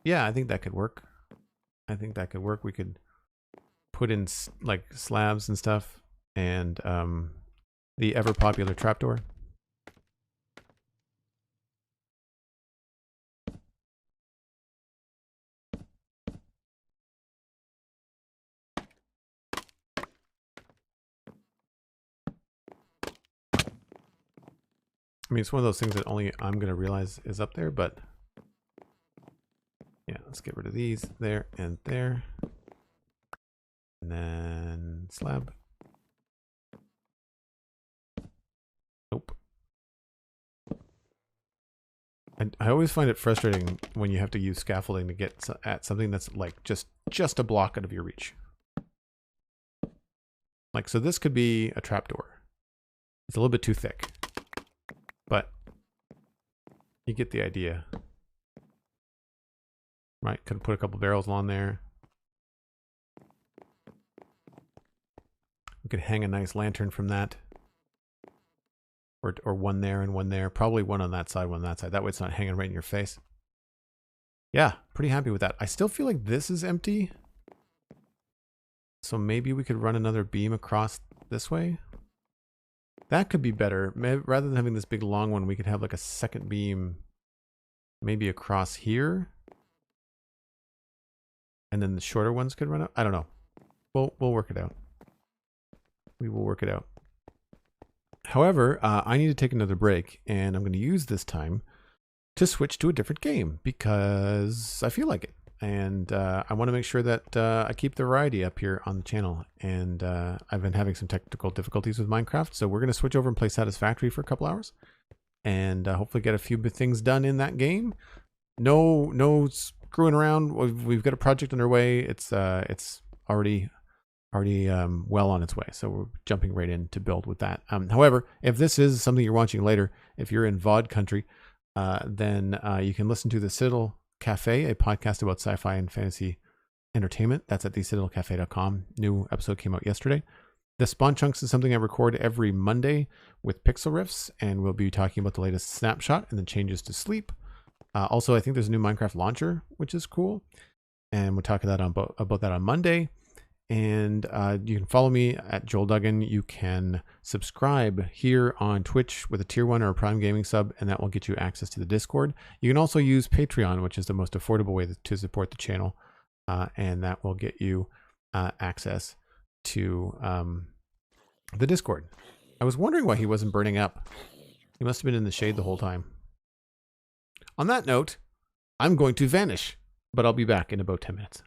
Yeah, I think that could work. We could put in like slabs and stuff, and the ever popular trapdoor. I mean, it's one of those things that only I'm going to realize is up there, but yeah, let's get rid of these there and there. And then slab. Nope. And I always find it frustrating when you have to use scaffolding to get at something that's like just a block out of your reach. Like, so this could be a trapdoor. It's a little bit too thick, but you get the idea. Right, could put a couple barrels along there. We could hang a nice lantern from that. Or one there and one there. Probably one on that side, one on that side. That way it's not hanging right in your face. Yeah, pretty happy with that. I still feel like this is empty. So maybe we could run another beam across this way. That could be better. Maybe, rather than having this big long one, we could have like a second beam maybe across here. And then the shorter ones could run up. I don't know. We'll work it out. We will work it out. However, I need to take another break, and I'm going to use this time to switch to a different game because I feel like it. And I want to make sure that I keep the variety up here on the channel. And I've been having some technical difficulties with Minecraft, so we're going to switch over and play Satisfactory for a couple hours. And hopefully get a few things done in that game. No screwing around. We've got a project underway. It's already well on its way, so we're jumping right in to build with that. However, if this is something you're watching later, if you're in VOD country, then you can listen to the Citadel Cafe, a podcast about sci-fi and fantasy entertainment. That's at thecitadelcafe.com. New episode came out yesterday. The Spawn Chunks is something I record every Monday with Pixel Riffs, and we'll be talking about the latest snapshot and the changes to sleep. Also, I think there's a new Minecraft launcher, which is cool. And we'll talk about that on Monday. And you can follow me at Joel Duggan. You can subscribe here on Twitch with a tier 1 or a Prime Gaming sub, and that will get you access to the Discord. You can also use Patreon, which is the most affordable way to support the channel. and that will get you access to the Discord. I was wondering why he wasn't burning up. He must have been in the shade the whole time. On that note, I'm going to vanish, but I'll be back in about 10 minutes.